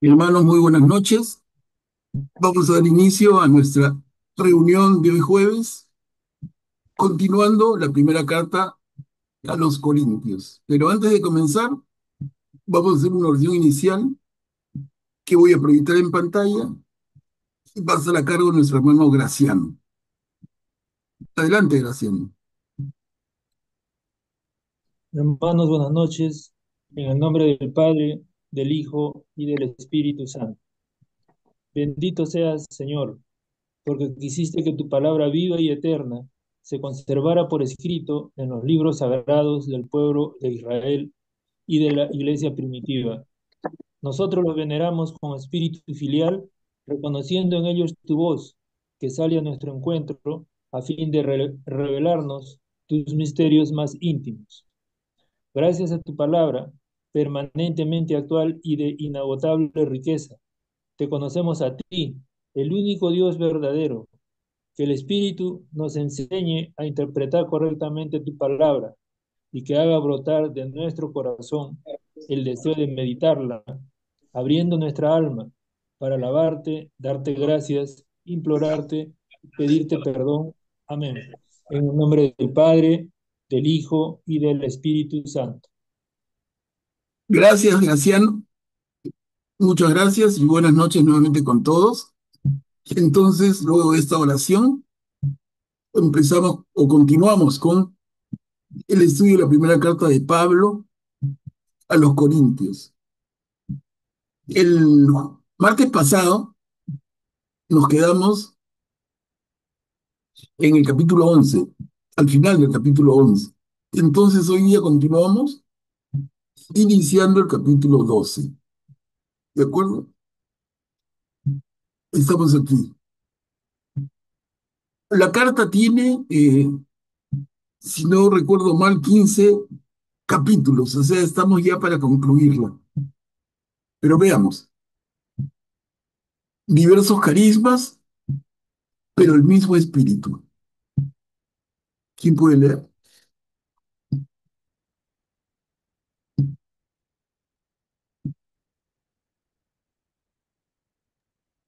Hermanos, muy buenas noches. Vamos a dar inicio a nuestra reunión de hoy jueves, continuando la primera carta a los Corintios. Pero antes de comenzar, vamos a hacer una oración inicial que voy a proyectar en pantalla y va a estar a cargo de nuestro hermano Graciano. Adelante, Graciano. Hermanos, buenas noches. En el nombre del Padre, del Hijo y del Espíritu Santo. Bendito seas, Señor, porque quisiste que tu palabra viva y eterna se conservara por escrito en los libros sagrados del pueblo de Israel y de la iglesia primitiva. Nosotros los veneramos con espíritu filial, reconociendo en ellos tu voz, que sale a nuestro encuentro a fin de revelarnos tus misterios más íntimos. Gracias a tu palabra, permanentemente actual y de inagotable riqueza, te conocemos a ti, el único Dios verdadero. Que el Espíritu nos enseñe a interpretar correctamente tu palabra y que haga brotar de nuestro corazón el deseo de meditarla, abriendo nuestra alma para alabarte, darte gracias, implorarte, pedirte perdón. Amén. En el nombre del Padre, del Hijo y del Espíritu Santo. Gracias, Graciano. Muchas gracias y buenas noches nuevamente con todos. Entonces, luego de esta oración, empezamos o continuamos con el estudio de la primera carta de Pablo a los Corintios. El martes pasado nos quedamos en el capítulo 11, al final del capítulo 11. Entonces hoy día continuamos iniciando el capítulo 12. ¿De acuerdo? Estamos aquí. La carta tiene, si no recuerdo mal, 15 capítulos, o sea, estamos ya para concluirla. Pero veamos, diversos carismas, pero el mismo espíritu. ¿Quién puede leer?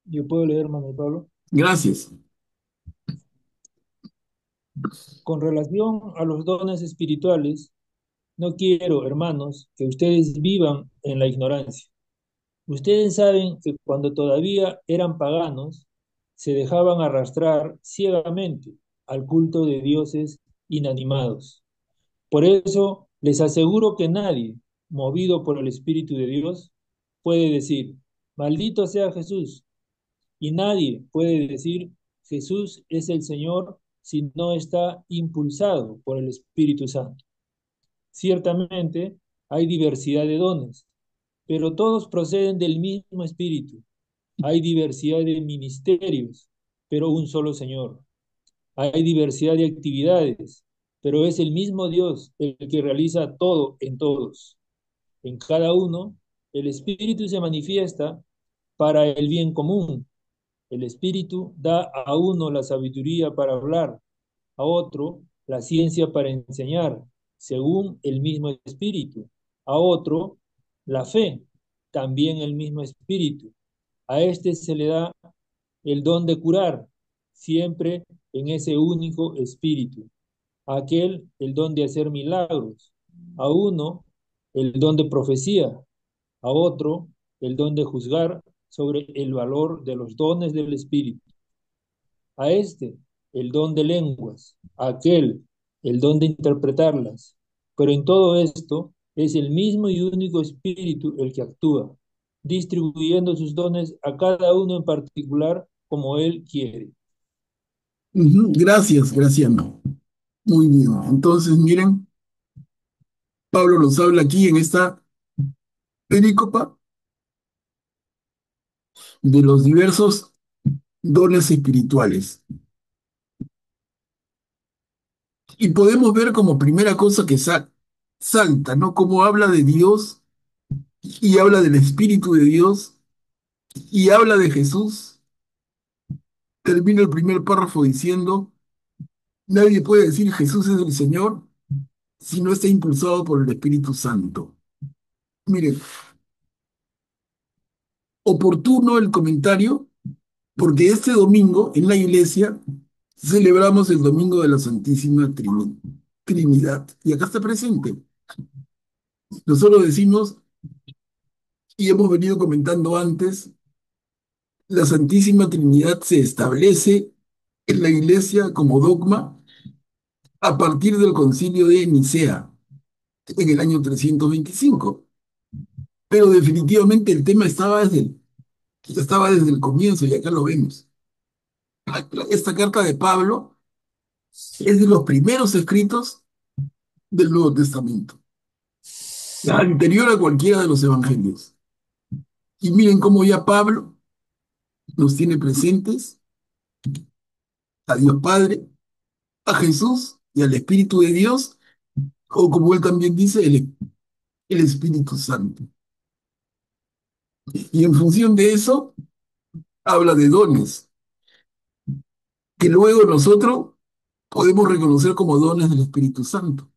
Yo puedo leer, hermano Pablo. Gracias. Con relación a los dones espirituales, no quiero, hermanos, que ustedes vivan en la ignorancia. Ustedes saben que cuando todavía eran paganos, se dejaban arrastrar ciegamente al culto de dioses inanimados. Por eso les aseguro que nadie, movido por el Espíritu de Dios, puede decir, maldito sea Jesús. Y nadie puede decir, Jesús es el Señor si no está impulsado por el Espíritu Santo. Ciertamente hay diversidad de dones, pero todos proceden del mismo Espíritu. Hay diversidad de ministerios, pero un solo Señor. Hay diversidad de actividades, pero es el mismo Dios el que realiza todo en todos. En cada uno, el Espíritu se manifiesta para el bien común. El Espíritu da a uno la sabiduría para hablar, a otro la ciencia para enseñar, según el mismo Espíritu, a otro la fe, también el mismo Espíritu. A este se le da el don de curar, siempre en ese único Espíritu. A aquel el don de hacer milagros, a uno el don de profecía, a otro el don de juzgar sobre el valor de los dones del Espíritu, a este el don de lenguas, a aquel el don de interpretarlas. Pero en todo esto es el mismo y único Espíritu el que actúa, distribuyendo sus dones a cada uno en particular como Él quiere. Ujú. Gracias, Graciano. Muy bien. Entonces, miren, Pablo nos habla aquí en esta perícopa de los diversos dones espirituales. Y podemos ver como primera cosa que salta, ¿no? Cómo habla de Dios y habla del Espíritu de Dios y habla de Jesús. Termina el primer párrafo diciendo, nadie puede decir Jesús es el Señor si no está impulsado por el Espíritu Santo. Miren, oportuno el comentario porque este domingo en la iglesia celebramos el Domingo de la Santísima Trinidad. Y acá está presente. Nosotros decimos, y hemos venido comentando antes, la Santísima Trinidad se establece en la iglesia como dogma a partir del Concilio de Nicea en el año 325. Pero definitivamente el tema estaba desde el comienzo y acá lo vemos. Esta carta de Pablo es de los primeros escritos del Nuevo Testamento, anterior a cualquiera de los evangelios. Y miren cómo ya Pablo nos tiene presentes a Dios Padre, a Jesús y al Espíritu de Dios, o como él también dice, el Espíritu Santo. Y en función de eso, habla de dones, que luego nosotros podemos reconocer como dones del Espíritu Santo.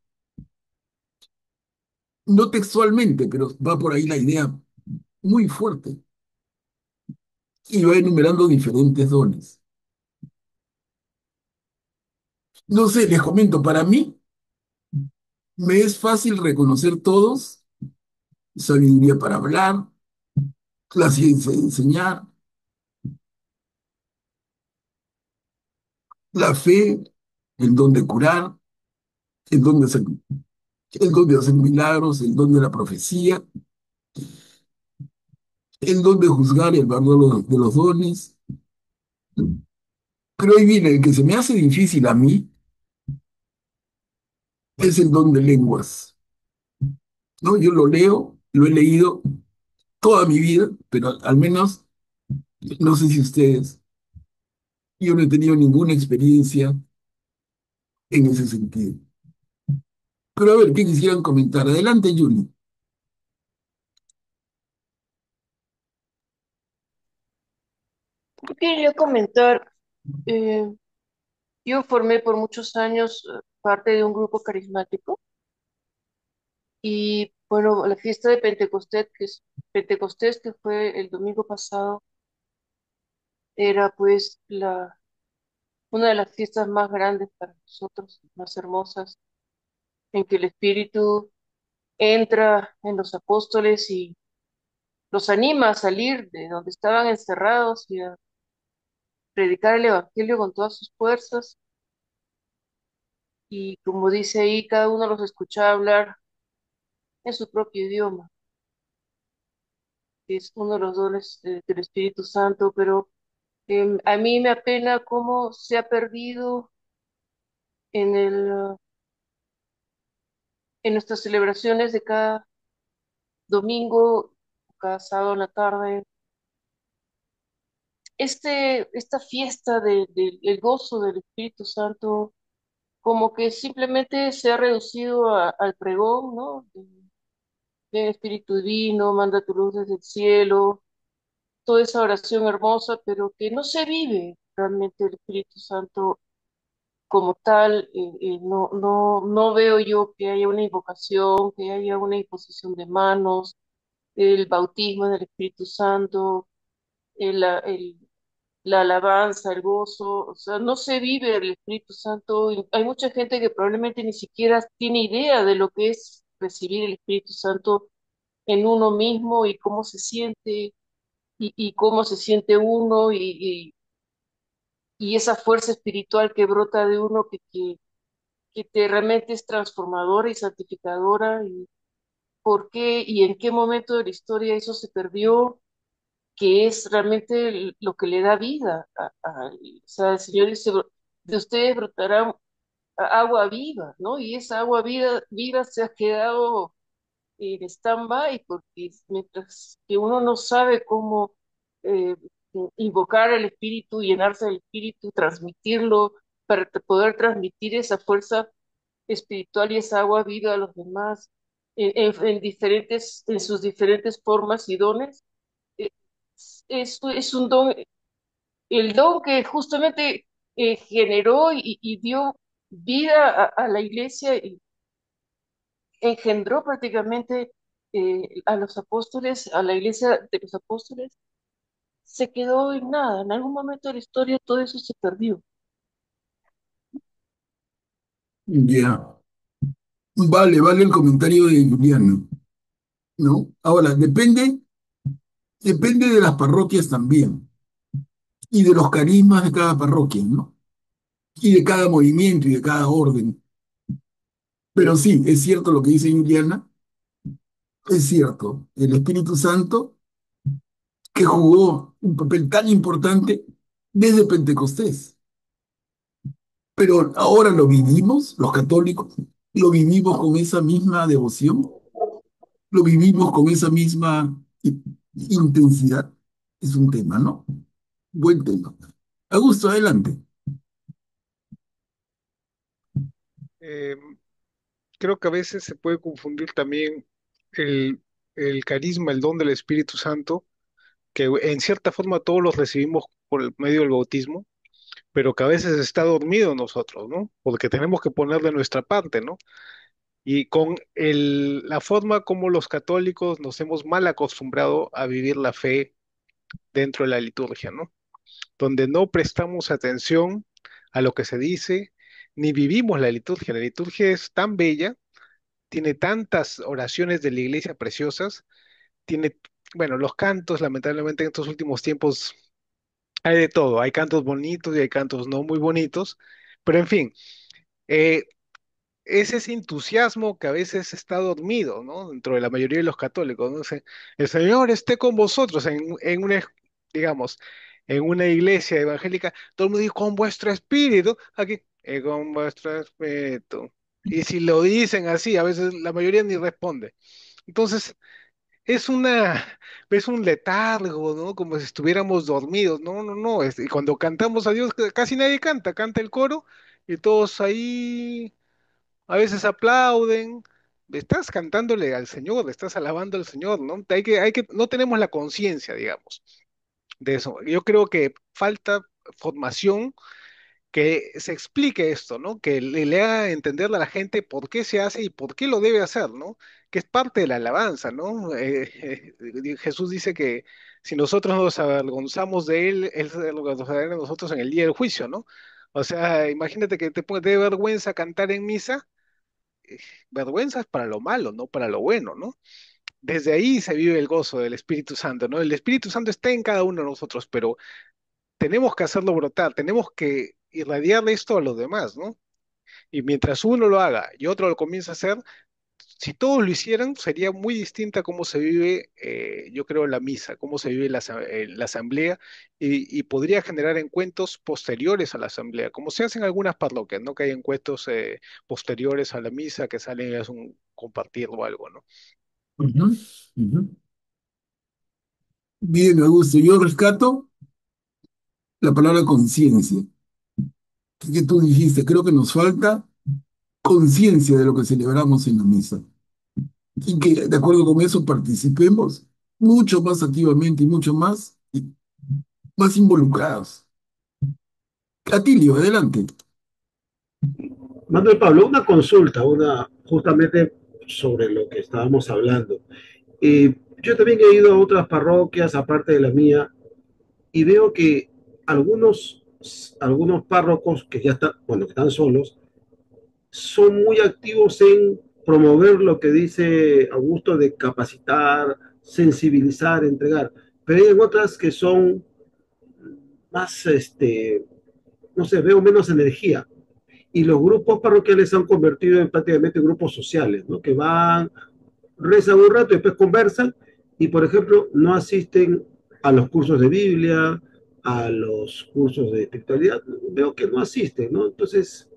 No textualmente, pero va por ahí la idea muy fuerte. Y va enumerando diferentes dones. No sé, les comento, para mí me es fácil reconocer todos: sabiduría para hablar, la ciencia de enseñar, la fe, el don de curar, el don de hacer, el don de hacer milagros, el don de la profecía, el don de juzgar y el valor de los dones. Pero ahí viene, el que se me hace difícil a mí es el don de lenguas, ¿no? Yo lo leo, lo he leído toda mi vida, pero al menos, no sé si ustedes, yo no he tenido ninguna experiencia en ese sentido. Pero a ver, ¿qué quisieran comentar? Adelante, Juni. Yo quería comentar, eh, yo formé por muchos años parte de un grupo carismático y bueno, la fiesta de Pentecostés, que fue el domingo pasado, era pues una de las fiestas más grandes para nosotros, más hermosas, en que el Espíritu entra en los apóstoles y los anima a salir de donde estaban encerrados y a predicar el Evangelio con todas sus fuerzas. Y como dice ahí, cada uno los escuchaba hablar en su propio idioma, que es uno de los dones del Espíritu Santo, pero a mí me apena cómo se ha perdido en en nuestras celebraciones de cada domingo, cada sábado en la tarde, esta fiesta del gozo del Espíritu Santo, como que simplemente se ha reducido al pregón, ¿no? Ven Espíritu Divino, manda tu luz desde el cielo, toda esa oración hermosa, pero que no se vive realmente el Espíritu Santo como tal. No veo yo que haya una invocación, que haya una imposición de manos, el bautismo del Espíritu Santo, el, la el- la alabanza, el gozo, o sea, no se vive el Espíritu Santo. Y hay mucha gente que probablemente ni siquiera tiene idea de lo que es recibir el Espíritu Santo en uno mismo y cómo se siente y cómo se siente uno y esa fuerza espiritual que brota de uno que te realmente es transformadora y santificadora, y por qué y en qué momento de la historia eso se perdió, que es realmente lo que le da vida. O sea, el Señor dice, de ustedes brotará agua viva, ¿no? Y esa agua viva se ha quedado en stand-by, porque mientras que uno no sabe cómo eh, invocar al espíritu, llenarse del espíritu, transmitirlo, para poder transmitir esa fuerza espiritual y esa agua viva a los demás en sus diferentes formas y dones, eh, es un don, el don que justamente generó y dio vida a la iglesia y engendró prácticamente a los apóstoles, a la iglesia de los apóstoles. se quedó en nada. En algún momento de la historia todo eso se perdió. Ya. Vale el comentario de Juliano, ¿no? Ahora, depende de las parroquias también, y de los carismas de cada parroquia, ¿no? Y de cada movimiento y de cada orden. Pero sí, es cierto lo que dice Juliana, es cierto, el Espíritu Santo que jugó un papel tan importante desde Pentecostés. Pero ahora lo vivimos, los católicos, lo vivimos con esa misma devoción, lo vivimos con esa misma intensidad. Es un tema, ¿no? Buen tema. Augusto, adelante. Eh, Creo que a veces se puede confundir también el, el carisma, el don del Espíritu Santo, que en cierta forma todos los recibimos por el medio del bautismo, pero que a veces está dormido en nosotros, ¿no? Porque tenemos que poner de nuestra parte, ¿no? Y con la forma como los católicos nos hemos mal acostumbrado a vivir la fe dentro de la liturgia, ¿no? Donde no prestamos atención a lo que se dice, ni vivimos la liturgia. La liturgia es tan bella, tiene tantas oraciones de la iglesia preciosas, tiene, bueno, los cantos, lamentablemente en estos últimos tiempos hay de todo, hay cantos bonitos y hay cantos no muy bonitos, pero en fin, eh, es ese entusiasmo que a veces está dormido, ¿no? Dentro de la mayoría de los católicos, ¿no? El Señor esté con vosotros en una, digamos, en una iglesia evangélica, todo el mundo dice, con vuestro espíritu, aquí, con vuestro espíritu. Y si lo dicen así, a veces la mayoría ni responde. Entonces, es una, es un letargo, ¿no? Como si estuviéramos dormidos. No, no, no. Y cuando cantamos a Dios, casi nadie canta, canta el coro y todos ahí a veces aplauden. Estás cantándole al Señor, le estás alabando al Señor, ¿no? No tenemos la conciencia, digamos, de eso. Yo creo que falta formación que se explique esto, ¿no? Que le haga entender a la gente por qué se hace y por qué lo debe hacer, ¿no? Que es parte de la alabanza, ¿no? Jesús dice que si nosotros nos avergonzamos de él se avergonzará de nosotros en el día del juicio, ¿no? O sea, imagínate que te dé vergüenza cantar en misa, vergüenza es para lo malo, no para lo bueno, ¿no? Desde ahí se vive el gozo del Espíritu Santo, ¿no? El Espíritu Santo está en cada uno de nosotros, pero tenemos que hacerlo brotar, tenemos que irradiar esto a los demás, ¿no? Y mientras uno lo haga y otro lo comienza a hacer, si todos lo hicieran, sería muy distinta cómo se vive, yo creo, la misa, cómo se vive la asamblea y podría generar encuentros posteriores a la asamblea, como se hace en algunas parroquias, ¿no? Que hay encuentros posteriores a la misa que salen es un compartir o algo, ¿no? Ujú, ujú. Bien, Augusto, yo rescato la palabra conciencia, que tú dijiste, creo que nos falta conciencia de lo que celebramos en la misa y que de acuerdo con eso participemos mucho más activamente y mucho más, y más involucrados. Atilio, adelante. Manuel Pablo, una consulta, justamente sobre lo que estábamos hablando. Yo también he ido a otras parroquias, aparte de la mía, y veo que algunos, algunos párrocos que ya están, bueno, que están solos, son muy activos en promover lo que dice Augusto de capacitar, sensibilizar, entregar, pero hay otras que son más, no sé, veo menos energía. Y los grupos parroquiales se han convertido en prácticamente grupos sociales, ¿no? Que van, rezan un rato y después conversan y, por ejemplo, no asisten a los cursos de Biblia, a los cursos de espiritualidad. Veo que no asisten, ¿no? Entonces,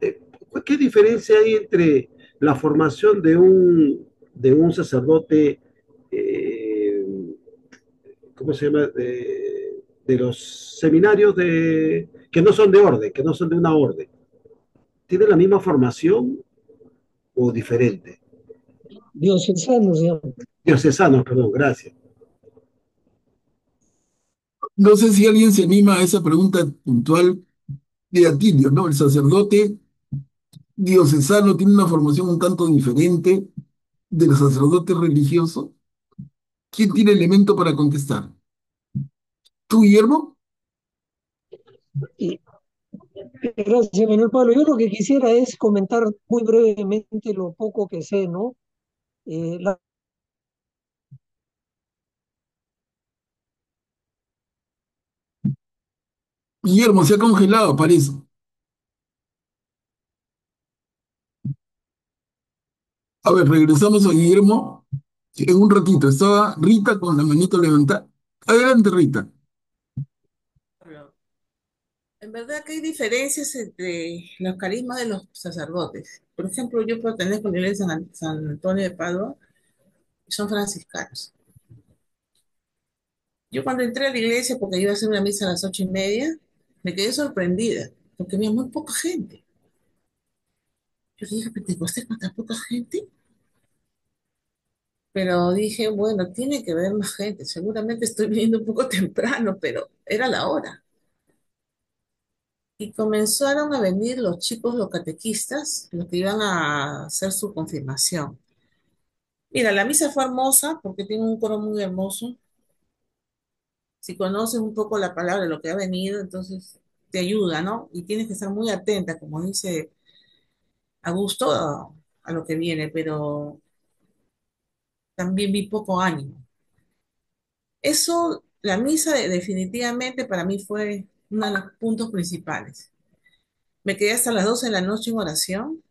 eh, ¿qué diferencia hay entre la formación de un sacerdote, eh, ¿cómo se llama? De los seminarios que no son de orden, que no son de una orden? ¿Tiene la misma formación o diferente? Diocesano se llama. Diocesanos, perdón, gracias. No sé si alguien se anima a esa pregunta puntual de Atilio, ¿no? El sacerdote diocesano tiene una formación un tanto diferente del sacerdote religioso. ¿Quién tiene elemento para contestar? ¿Tú, Guillermo? Y gracias, Manuel Pablo. Yo lo que quisiera es comentar muy brevemente lo poco que sé, ¿no? La Guillermo se ha congelado, parece. A ver, regresamos a Guillermo en un ratito. Estaba Rita con la manito levantada. Adelante, Rita. Pablo, en verdad que hay diferencias entre los carismas de los sacerdotes. Por ejemplo, yo pertenezco a la iglesia de San Antonio de Padua y son franciscanos. Yo cuando entré a la iglesia, porque iba a hacer una misa a las 8:30, me quedé sorprendida, porque había muy poca gente. Yo dije, ¿Pentecostés con tan poca gente? Pero dije, bueno, tiene que haber más gente. Seguramente estoy viniendo un poco temprano, pero era la hora. Y comenzaron a venir los chicos, los catequistas, los que iban a hacer su confirmación. Mira, la misa fue hermosa porque tiene un coro muy hermoso. Si conoces un poco la palabra de lo que ha venido, entonces te ayuda, ¿no? Y tienes que estar muy atenta, como dice Augusto, a lo que viene, pero también vi poco ánimo. Eso, la misa definitivamente para mí fue uno de los puntos principales. Me quedé hasta las 12 de la noche en oración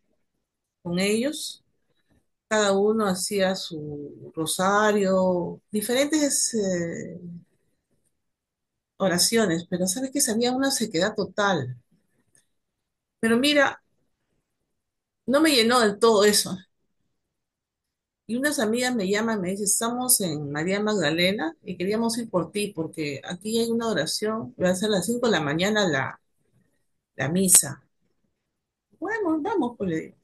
con ellos. Cada uno hacía su rosario, diferentes oraciones, pero sabes que había una sequedad total. Pero mira, no me llenó del todo eso. Y unas amigas me llaman, me dicen, estamos en María Magdalena y queríamos ir por ti porque aquí hay una oración, va a ser a las 5 de la mañana la misa. Bueno, vamos, pues le digo.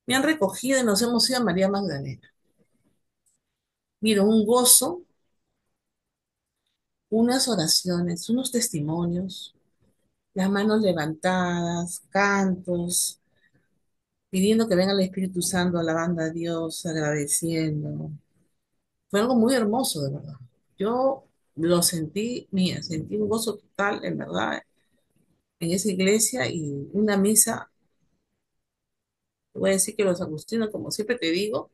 Me han recogido y nos hemos ido a María Magdalena. Mira, un gozo, unas oraciones, unos testimonios, las manos levantadas, cantos, pidiendo que venga el Espíritu Santo, alabando a Dios, agradeciendo. Fue algo muy hermoso, de verdad. Yo lo sentí, mía, sentí un gozo total, en verdad, en esa iglesia y una misa. Voy a decir que los agustinos, como siempre te digo,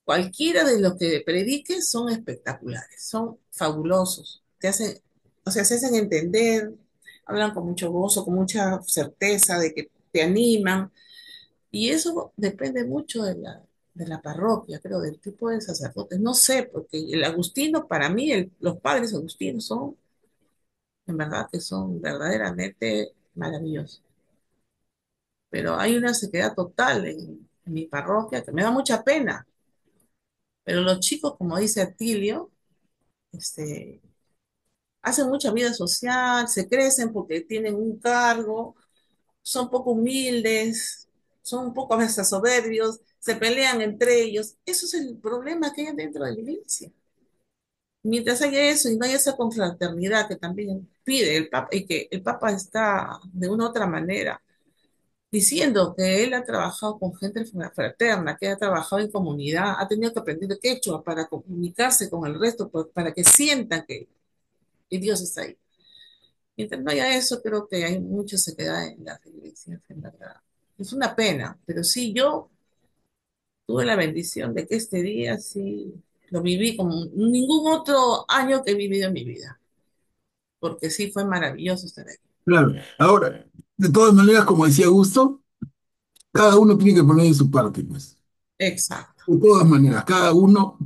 cualquiera de los que prediques son espectaculares, son fabulosos. Te hacen, o sea, se hacen entender, hablan con mucho gozo, con mucha certeza de que te animan. Y eso depende mucho de la parroquia, creo, del tipo de sacerdotes. No sé, porque el agustino, para mí, los padres agustinos son, en verdad, que son verdaderamente maravillosos. Pero hay una sequedad total en mi parroquia que me da mucha pena. Pero los chicos, como dice Atilio, este, hacen mucha vida social, se crecen porque tienen un cargo, son poco humildes, son un poco a veces soberbios, se pelean entre ellos. Eso es el problema que hay dentro de la iglesia. Mientras haya eso y no haya esa confraternidad que también pide el Papa y que el Papa está de una u otra manera diciendo que él ha trabajado con gente fraterna, que ha trabajado en comunidad, ha tenido que aprender quechua para comunicarse con el resto, para que sientan que Dios está ahí. Mientras no haya eso, creo que hay mucha sequedad en las iglesias, en verdad. Es una pena, pero sí, yo tuve la bendición de que este día sí lo viví como ningún otro año que he vivido en mi vida, porque sí fue maravilloso estar aquí. Claro. Ahora, de todas maneras, como decía Augusto, cada uno tiene que poner de su parte, pues. Exacto. De todas maneras, cada uno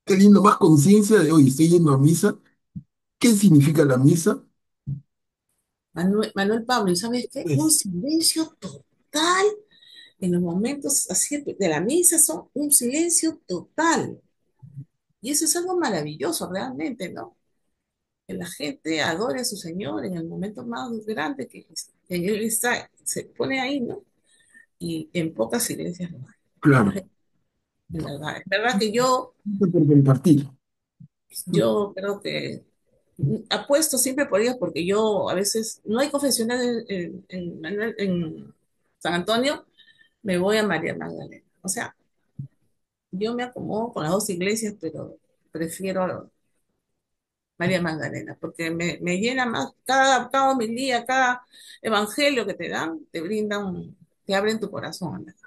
teniendo más conciencia de, oye, estoy yendo a misa, ¿qué significa la misa? Manuel Pablo, ¿y sabes qué? Un Pues, silencio total en los momentos así de la misa, son un silencio total. Y eso es algo maravilloso realmente, ¿no? Que la gente adore a su Señor en el momento más grande que Él está, se pone ahí, ¿no? Y en pocas iglesias lo claro, hay, en verdad. Es verdad que yo, por compartir. yo creo que apuesto siempre por ellos porque yo a veces, no hay confesional en San Antonio, me voy a María Magdalena. O sea, yo me acomodo con las dos iglesias, pero prefiero María Magdalena, porque me llena más cada homilía, cada evangelio que te dan, te brindan, te abren tu corazón, ¿verdad?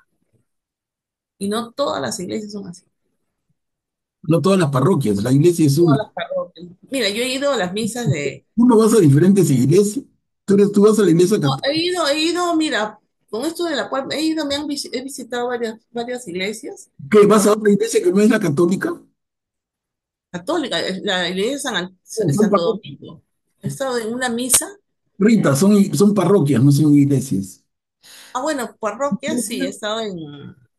Y no todas las iglesias son así. No todas las parroquias, la iglesia es Todas una. las parroquias. Mira, yo he ido a las misas de... Tú no vas a diferentes iglesias. Tú vas a la iglesia No, católica. mira, con esto de la cual he ido, he visitado varias iglesias ¿Qué? ¿Vas a otra iglesia que no es la católica? católicas, la iglesia de No, son Santo parroquias. Domingo. He estado en una misa. Rita, son parroquias, no son iglesias. Bueno, parroquias, sí, he estado en,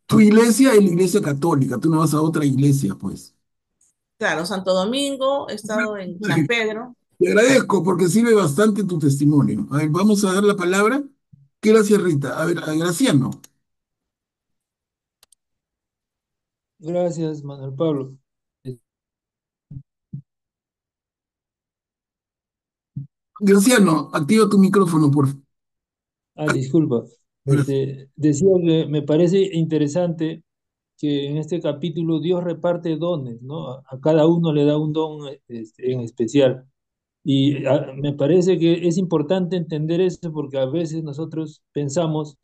Tu iglesia es la iglesia católica, tú no vas a otra iglesia, pues. claro, Santo Domingo, he estado en San Pedro. Te agradezco porque sirve bastante tu testimonio. A ver, vamos a dar la palabra. Gracias, Rita. A ver, a Graciano. Gracias, Manuel Pablo. Graciano, activa tu micrófono, por favor. Disculpa. Ahora, Decía que me parece interesante que en este capítulo Dios reparte dones, ¿no? A cada uno le da un don en especial. Y me parece que es importante entender eso porque a veces nosotros pensamos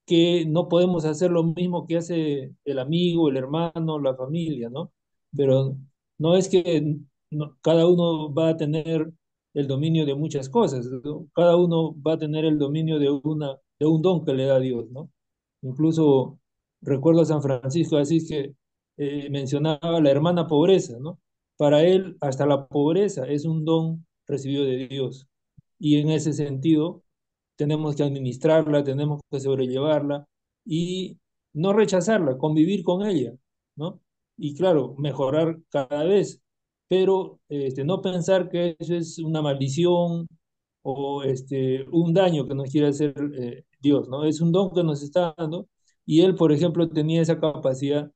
que no podemos hacer lo mismo que hace el amigo, el hermano, la familia, ¿no? Pero no es que cada uno va a tener el dominio de muchas cosas, ¿no? Cada uno va a tener el dominio de un don que le da Dios, ¿no? Incluso recuerdo a San Francisco de Asís que mencionaba la hermana pobreza, ¿no? Para él, hasta la pobreza es un don recibido de Dios. Y en ese sentido, tenemos que administrarla, tenemos que sobrellevarla y no rechazarla, convivir con ella, ¿no? Y claro, mejorar cada vez, pero no pensar que eso es una maldición o un daño que nos quiere hacer Dios, ¿no? Es un don que nos está dando y él, por ejemplo, tenía esa capacidad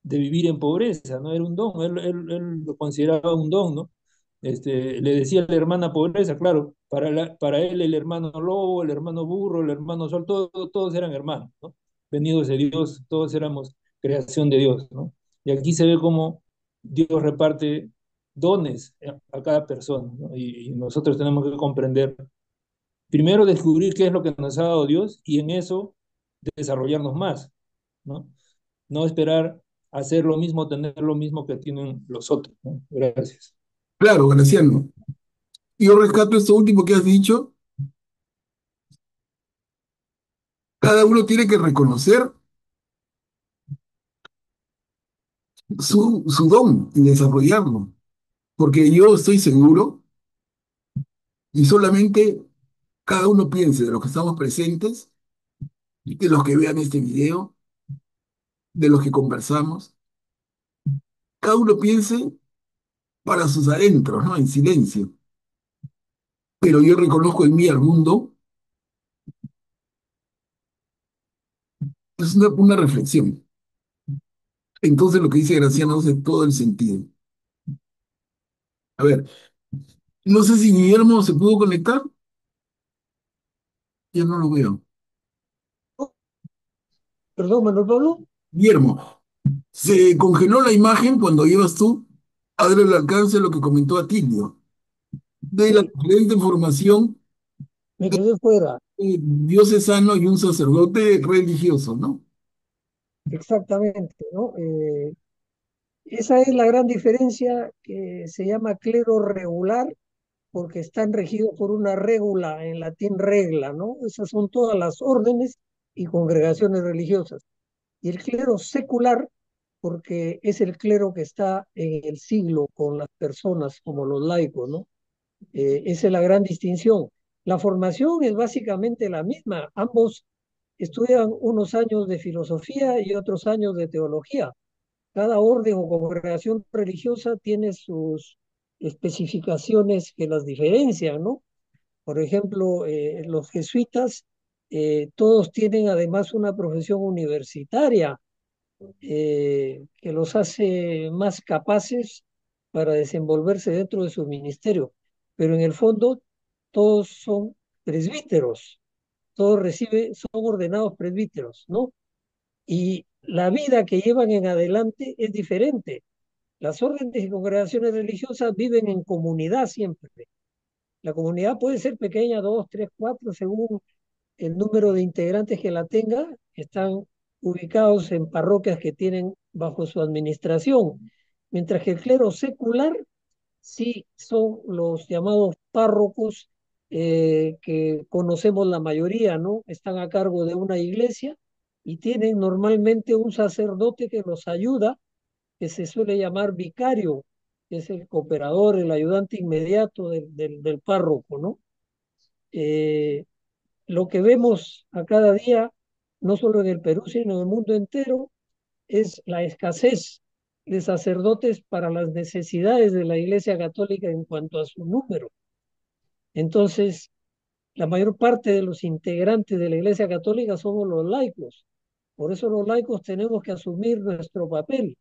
de vivir en pobreza, ¿no? Era un don, él lo consideraba un don, ¿no? Le decía a la hermana pobreza, claro, para él el hermano lobo, el hermano burro, el hermano sol, todos eran hermanos, ¿no? Venidos de Dios, todos éramos creación de Dios, ¿no? Y aquí se ve cómo Dios reparte dones a cada persona, ¿no? Y nosotros tenemos que comprender, primero descubrir qué es lo que nos ha dado Dios y en eso desarrollarnos más, ¿no? No esperar hacer lo mismo, tener lo mismo que tienen los otros, ¿no? Gracias. claro, Graciano. Yo rescato esto último que has dicho. Cada uno tiene que reconocer su don y desarrollarlo. Porque yo estoy seguro, y solamente cada uno piense de los que estamos presentes, de los que vean este video, de los que conversamos, cada uno piense para sus adentros, ¿no? En silencio. Pero yo reconozco en mí algún don. Es una reflexión. Entonces lo que dice Graciano hace todo el sentido. A ver, no sé si Guillermo se pudo conectar. Ya no lo veo. Perdón, Manuel Pablo. Guillermo, se congeló la imagen cuando ibas tú a dar el alcance de lo que comentó Atilio, de la Sí, diferente formación me quedé fuera. diocesano y un sacerdote religioso, ¿no? Exactamente, ¿no? Esa es la gran diferencia que se llama clero regular, porque están regidos por una regula, en latín regla, ¿no? Esas son todas las órdenes y congregaciones religiosas. Y el clero secular, porque es el clero que está en el siglo con las personas, como los laicos, ¿no? Esa es la gran distinción. La formación es básicamente la misma. Ambos estudian unos años de filosofía y otros años de teología. Cada orden o congregación religiosa tiene sus especificaciones que las diferencian, ¿no? Por ejemplo, los jesuitas, todos tienen además una profesión universitaria que los hace más capaces para desenvolverse dentro de su ministerio. Pero en el fondo, todos son presbíteros, todos son ordenados presbíteros, ¿no? Y la vida que llevan en adelante es diferente. Las órdenes y congregaciones religiosas viven en comunidad siempre. La comunidad puede ser pequeña, dos, tres, cuatro, según el número de integrantes que la tenga. Están ubicados en parroquias que tienen bajo su administración, mientras que el clero secular sí son los llamados párrocos, que conocemos la mayoría, ¿no? Están a cargo de una iglesia y tienen normalmente un sacerdote que los ayuda, que se suele llamar vicario, que es el cooperador, el ayudante inmediato del párroco, ¿no? Eh, lo que vemos a cada día, no solo en el Perú, sino en el mundo entero, es la escasez de sacerdotes para las necesidades de la Iglesia Católica en cuanto a su número. Entonces, la mayor parte de los integrantes de la Iglesia Católica somos los laicos. Por eso los laicos tenemos que asumir nuestro papel.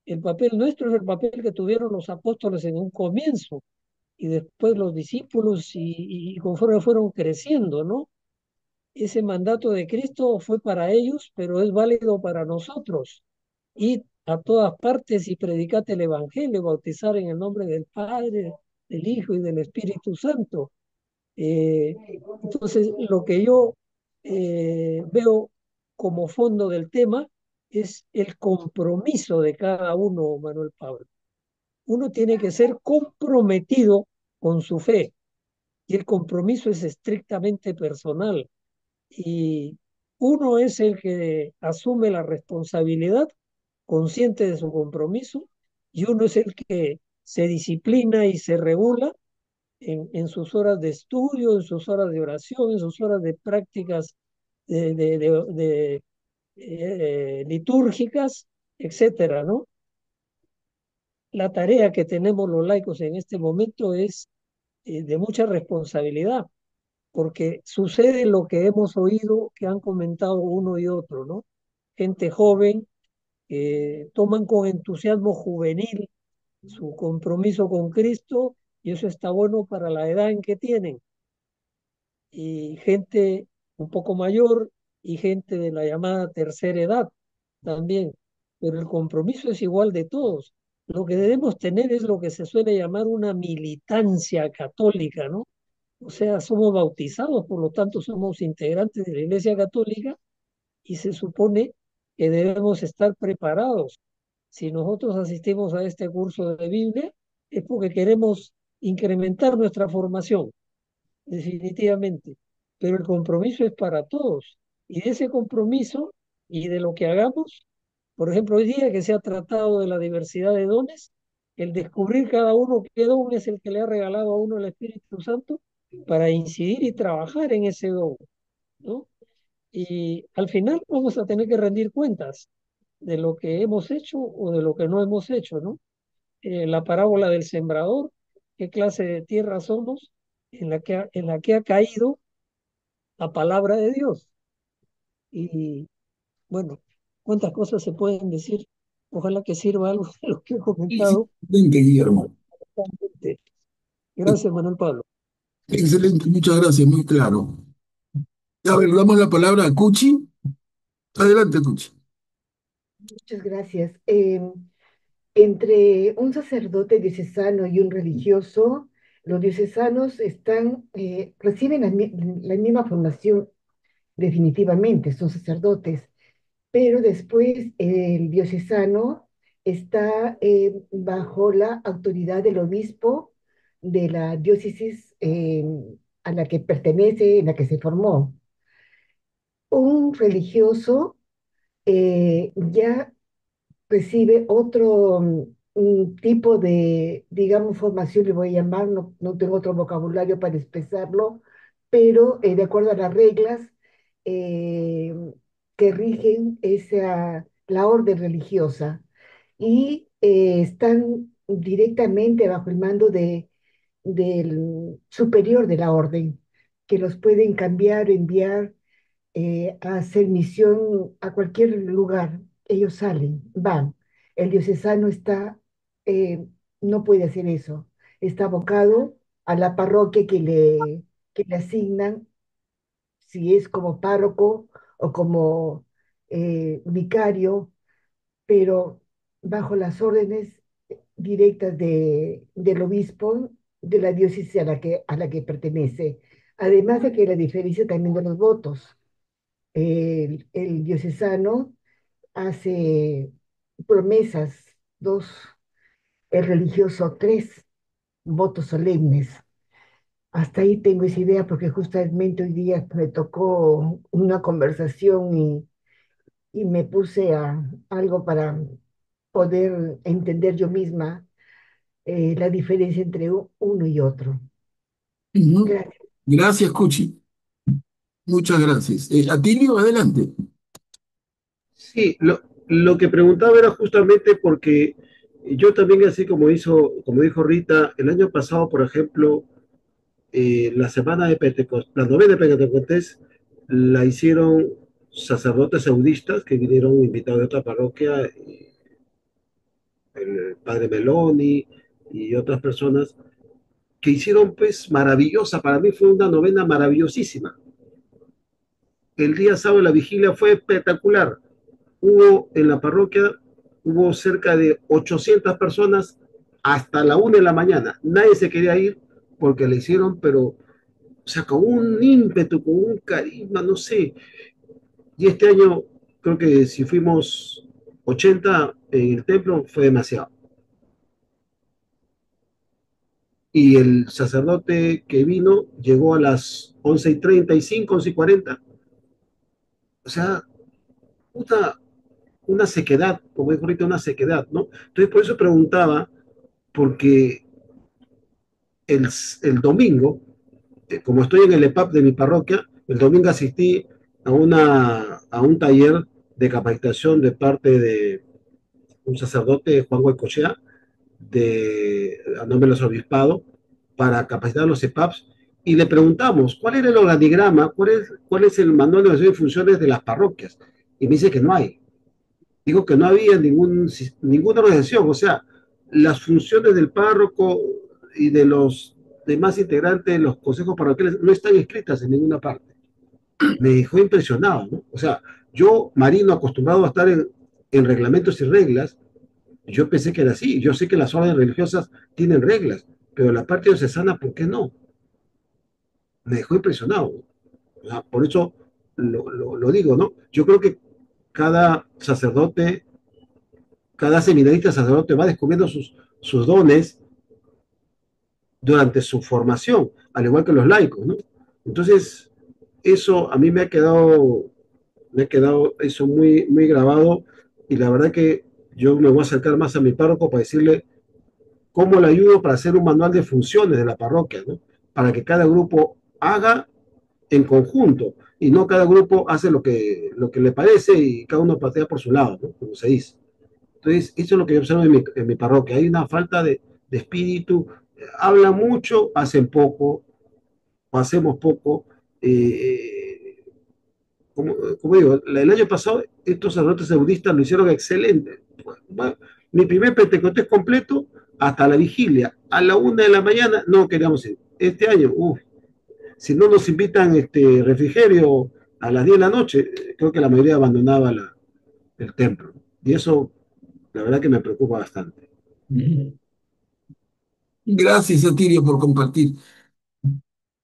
El papel nuestro es el papel que tuvieron los apóstoles en un comienzo y después los discípulos y conforme fueron creciendo, ¿no? Ese mandato de Cristo fue para ellos, pero es válido para nosotros. Ir a todas partes y predicar el Evangelio, bautizar en el nombre del Padre, del Hijo y del Espíritu Santo. Eh, entonces, lo que yo veo como fondo del tema es el compromiso de cada uno, Manuel Pablo. Uno tiene que ser comprometido con su fe y el compromiso es estrictamente personal y uno es el que asume la responsabilidad consciente de su compromiso y uno es el que se disciplina y se regula en sus horas de estudio, en sus horas de oración, en sus horas de prácticas litúrgicas, etcétera, ¿no? La tarea que tenemos los laicos en este momento es de mucha responsabilidad, porque sucede lo que hemos oído que han comentado uno y otro, ¿no? Gente joven que toman con entusiasmo juvenil su compromiso con Cristo y eso está bueno para la edad en que tienen. Y gente un poco mayor y gente de la llamada tercera edad también. Pero el compromiso es igual de todos. Lo que debemos tener es lo que se suele llamar una militancia católica, ¿no? O sea, somos bautizados, por lo tanto somos integrantes de la Iglesia Católica y se supone que debemos estar preparados. Si nosotros asistimos a este curso de Biblia, es porque queremos incrementar nuestra formación, definitivamente. Pero el compromiso es para todos. Y de ese compromiso y de lo que hagamos, por ejemplo, hoy día que se ha tratado de la diversidad de dones, el descubrir cada uno qué don es el que le ha regalado a uno el Espíritu Santo para incidir y trabajar en ese don, ¿no? Y al final vamos a tener que rendir cuentas de lo que hemos hecho o de lo que no hemos hecho, ¿no? La parábola del sembrador, qué clase de tierra somos en la que ha caído la palabra de Dios. Y bueno, cuántas cosas se pueden decir. Ojalá que sirva algo de lo que he comentado. Excelente, Guillermo. Gracias, Manuel Pablo. Excelente, muchas gracias, muy claro. A ver, damos la palabra a Cuchi. Adelante, Cuchi. Muchas gracias. Entre un sacerdote diocesano y un religioso, los diocesanos reciben la misma formación definitivamente, son sacerdotes, pero después el diocesano está bajo la autoridad del obispo de la diócesis a la que pertenece, en la que se formó. Un religioso ya recibe otro tipo de, digamos, formación, le voy a llamar, no tengo otro vocabulario para expresarlo, pero de acuerdo a las reglas eh, que rigen la orden religiosa y están directamente bajo el mando del superior de la orden, que los pueden cambiar o enviar a hacer misión a cualquier lugar. Ellos salen, van. El diocesano eh, no puede hacer eso. Está abocado a la parroquia que le asignan, si es como párroco o como vicario, pero bajo las órdenes directas del obispo de la diócesis a la que pertenece. Además de que la diferencia también de los votos. El diocesano hace promesas, dos, el religioso tres votos solemnes. Hasta ahí tengo esa idea porque justamente hoy día me tocó una conversación y me puse a algo para poder entender yo misma la diferencia entre uno y otro. Ujú. Gracias. Gracias, Cuchi. Muchas gracias. Atilio, adelante. Sí, lo que preguntaba era justamente porque yo también, así como dijo Rita, el año pasado, por ejemplo, la semana de Pentecostés, la novena de Pentecostés, la hicieron sacerdotes saudistas que vinieron invitados de otra parroquia, el padre Meloni y otras personas, que hicieron pues maravillosa, para mí fue una novena maravillosísima. El día sábado la vigilia fue espectacular. Hubo en la parroquia, hubo cerca de 800 personas hasta la 1 de la mañana. Nadie se quería ir porque le hicieron, pero, o sea, con un ímpetu, con un carisma, no sé. Y este año, creo que si fuimos 80 en el templo, fue demasiado. Y el sacerdote que vino llegó a las 11:35, 11:40. O sea, una sequedad, como dijo ahorita, una sequedad, ¿no? Entonces, por eso preguntaba, porque el, el domingo, como estoy en el EPAP de mi parroquia, el domingo asistí a un taller de capacitación de parte de un sacerdote, Juan Goicochea, a nombre de los obispados, para capacitar a los EPAPs, y le preguntamos, ¿cuál era el organigrama, cuál es el manual de organización y funciones de las parroquias? Y me dice que no hay. Digo que no había ninguna organización, o sea, las funciones del párroco y de los demás integrantes de los consejos parroquiales no están escritas en ninguna parte. Me dejó impresionado, ¿no? O sea, yo, marino, acostumbrado a estar en reglamentos y reglas, yo pensé que era así. Yo sé que las órdenes religiosas tienen reglas, pero la parte diocesana, ¿por qué no? Me dejó impresionado. O sea, por eso lo digo, ¿no? Yo creo que cada sacerdote, cada seminarista sacerdote va descubriendo sus dones durante su formación, al igual que los laicos, ¿no? Entonces, eso a mí me ha quedado eso muy, muy grabado, y la verdad que yo me voy a acercar más a mi párroco para decirle cómo le ayudo para hacer un manual de funciones de la parroquia, ¿no? Para que cada grupo haga en conjunto y no cada grupo hace lo que le parece y cada uno patea por su lado, ¿no? Como se dice. Entonces, eso es lo que yo observo en mi parroquia. Hay una falta de espíritu. Hablan mucho, hacen poco, o hacemos poco. Eh, como digo, el año pasado estos sacerdotes budistas lo hicieron excelente. Bueno, mi primer Pentecostés completo hasta la vigilia. A la 1 de la mañana no queríamos ir. Este año, si no nos invitan refrigerio a las 10 de la noche, creo que la mayoría abandonaba el templo. Y eso, la verdad que me preocupa bastante. Gracias, Atilio, por compartir.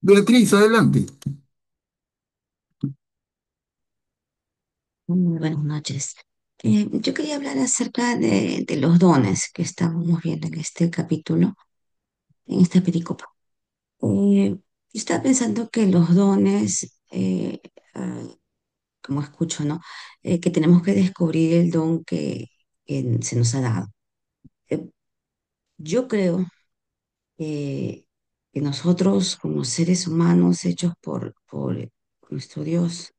Beatriz, adelante. Buenas noches. Yo quería hablar acerca de los dones que estábamos viendo en este capítulo, en esta pericopa. Yo estaba pensando que los dones, como escucho, ¿no? Que tenemos que descubrir el don que se nos ha dado. Eh, yo creo que nosotros, como seres humanos hechos por nuestro Dios,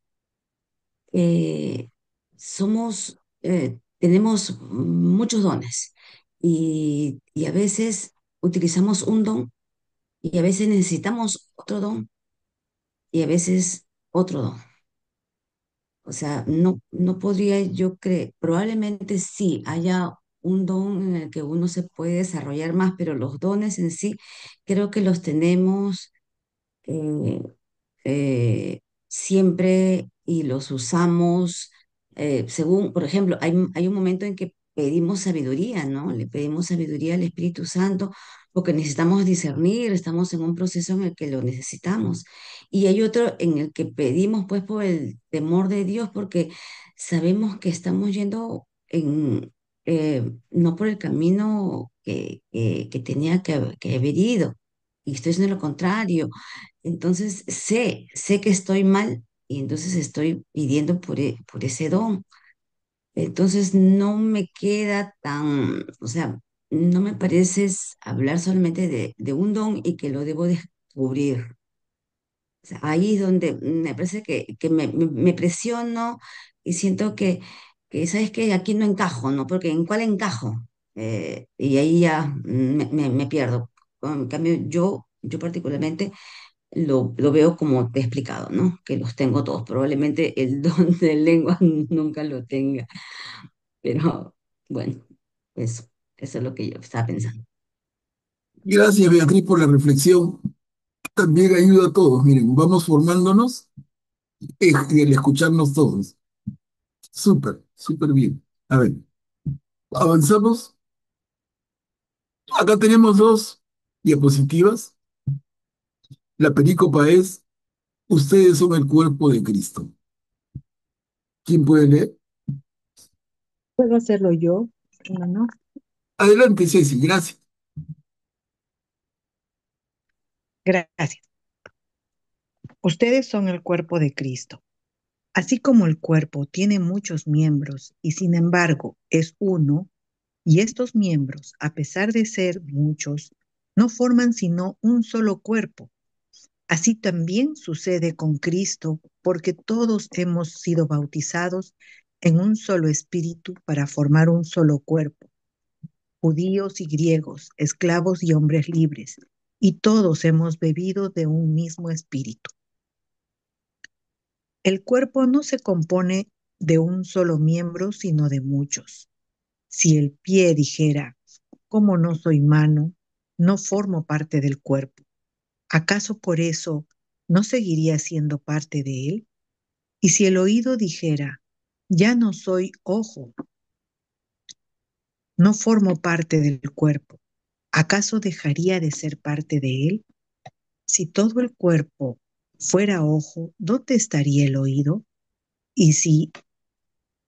eh, tenemos muchos dones y a veces utilizamos un don y a veces necesitamos otro don y a veces otro don. O sea, no podría yo creer, probablemente sí haya un don en el que uno se puede desarrollar más, pero los dones en sí creo que los tenemos eh, siempre y los usamos según, por ejemplo, hay un momento en que pedimos sabiduría, ¿no? Le pedimos sabiduría al Espíritu Santo porque necesitamos discernir, estamos en un proceso en el que lo necesitamos. Y hay otro en el que pedimos pues por el temor de Dios porque sabemos que estamos yendo no por el camino que tenía que haber ido. Y estoy haciendo lo contrario. Entonces sé que estoy mal y entonces estoy pidiendo por ese don. Entonces no me queda tan, o sea, no me parece hablar solamente de un don y que lo debo descubrir. O sea, ahí es donde me parece que me presiono y siento ¿sabes qué? Aquí no encajo, ¿no? Porque ¿en cuál encajo? Y ahí ya me pierdo. En cambio, yo particularmente lo veo como te he explicado, ¿no? Que los tengo todos. Probablemente el don de lengua nunca lo tenga. Pero bueno, eso, eso es lo que yo estaba pensando. Gracias, Beatriz, por la reflexión. También ayuda a todos. Miren, vamos formándonos en el escucharnos todos. Súper, súper bien. A ver, avanzamos. Acá tenemos dos diapositivas. La perícopa es, ustedes son el cuerpo de Cristo. ¿Quién puede leer? ¿Puedo hacerlo yo, hermano? Adelante, Ceci, gracias. Gracias. Ustedes son el cuerpo de Cristo. Así como el cuerpo tiene muchos miembros y sin embargo es uno, y estos miembros, a pesar de ser muchos, no forman sino un solo cuerpo. Así también sucede con Cristo, porque todos hemos sido bautizados en un solo espíritu para formar un solo cuerpo, judíos y griegos, esclavos y hombres libres, y todos hemos bebido de un mismo espíritu. El cuerpo no se compone de un solo miembro, sino de muchos. Si el pie dijera, como no soy mano, no formo parte del cuerpo, ¿acaso por eso no seguiría siendo parte de él? Y si el oído dijera, ya no soy ojo, no formo parte del cuerpo, ¿acaso dejaría de ser parte de él? Si todo el cuerpo fuera ojo, ¿dónde estaría el oído? Y si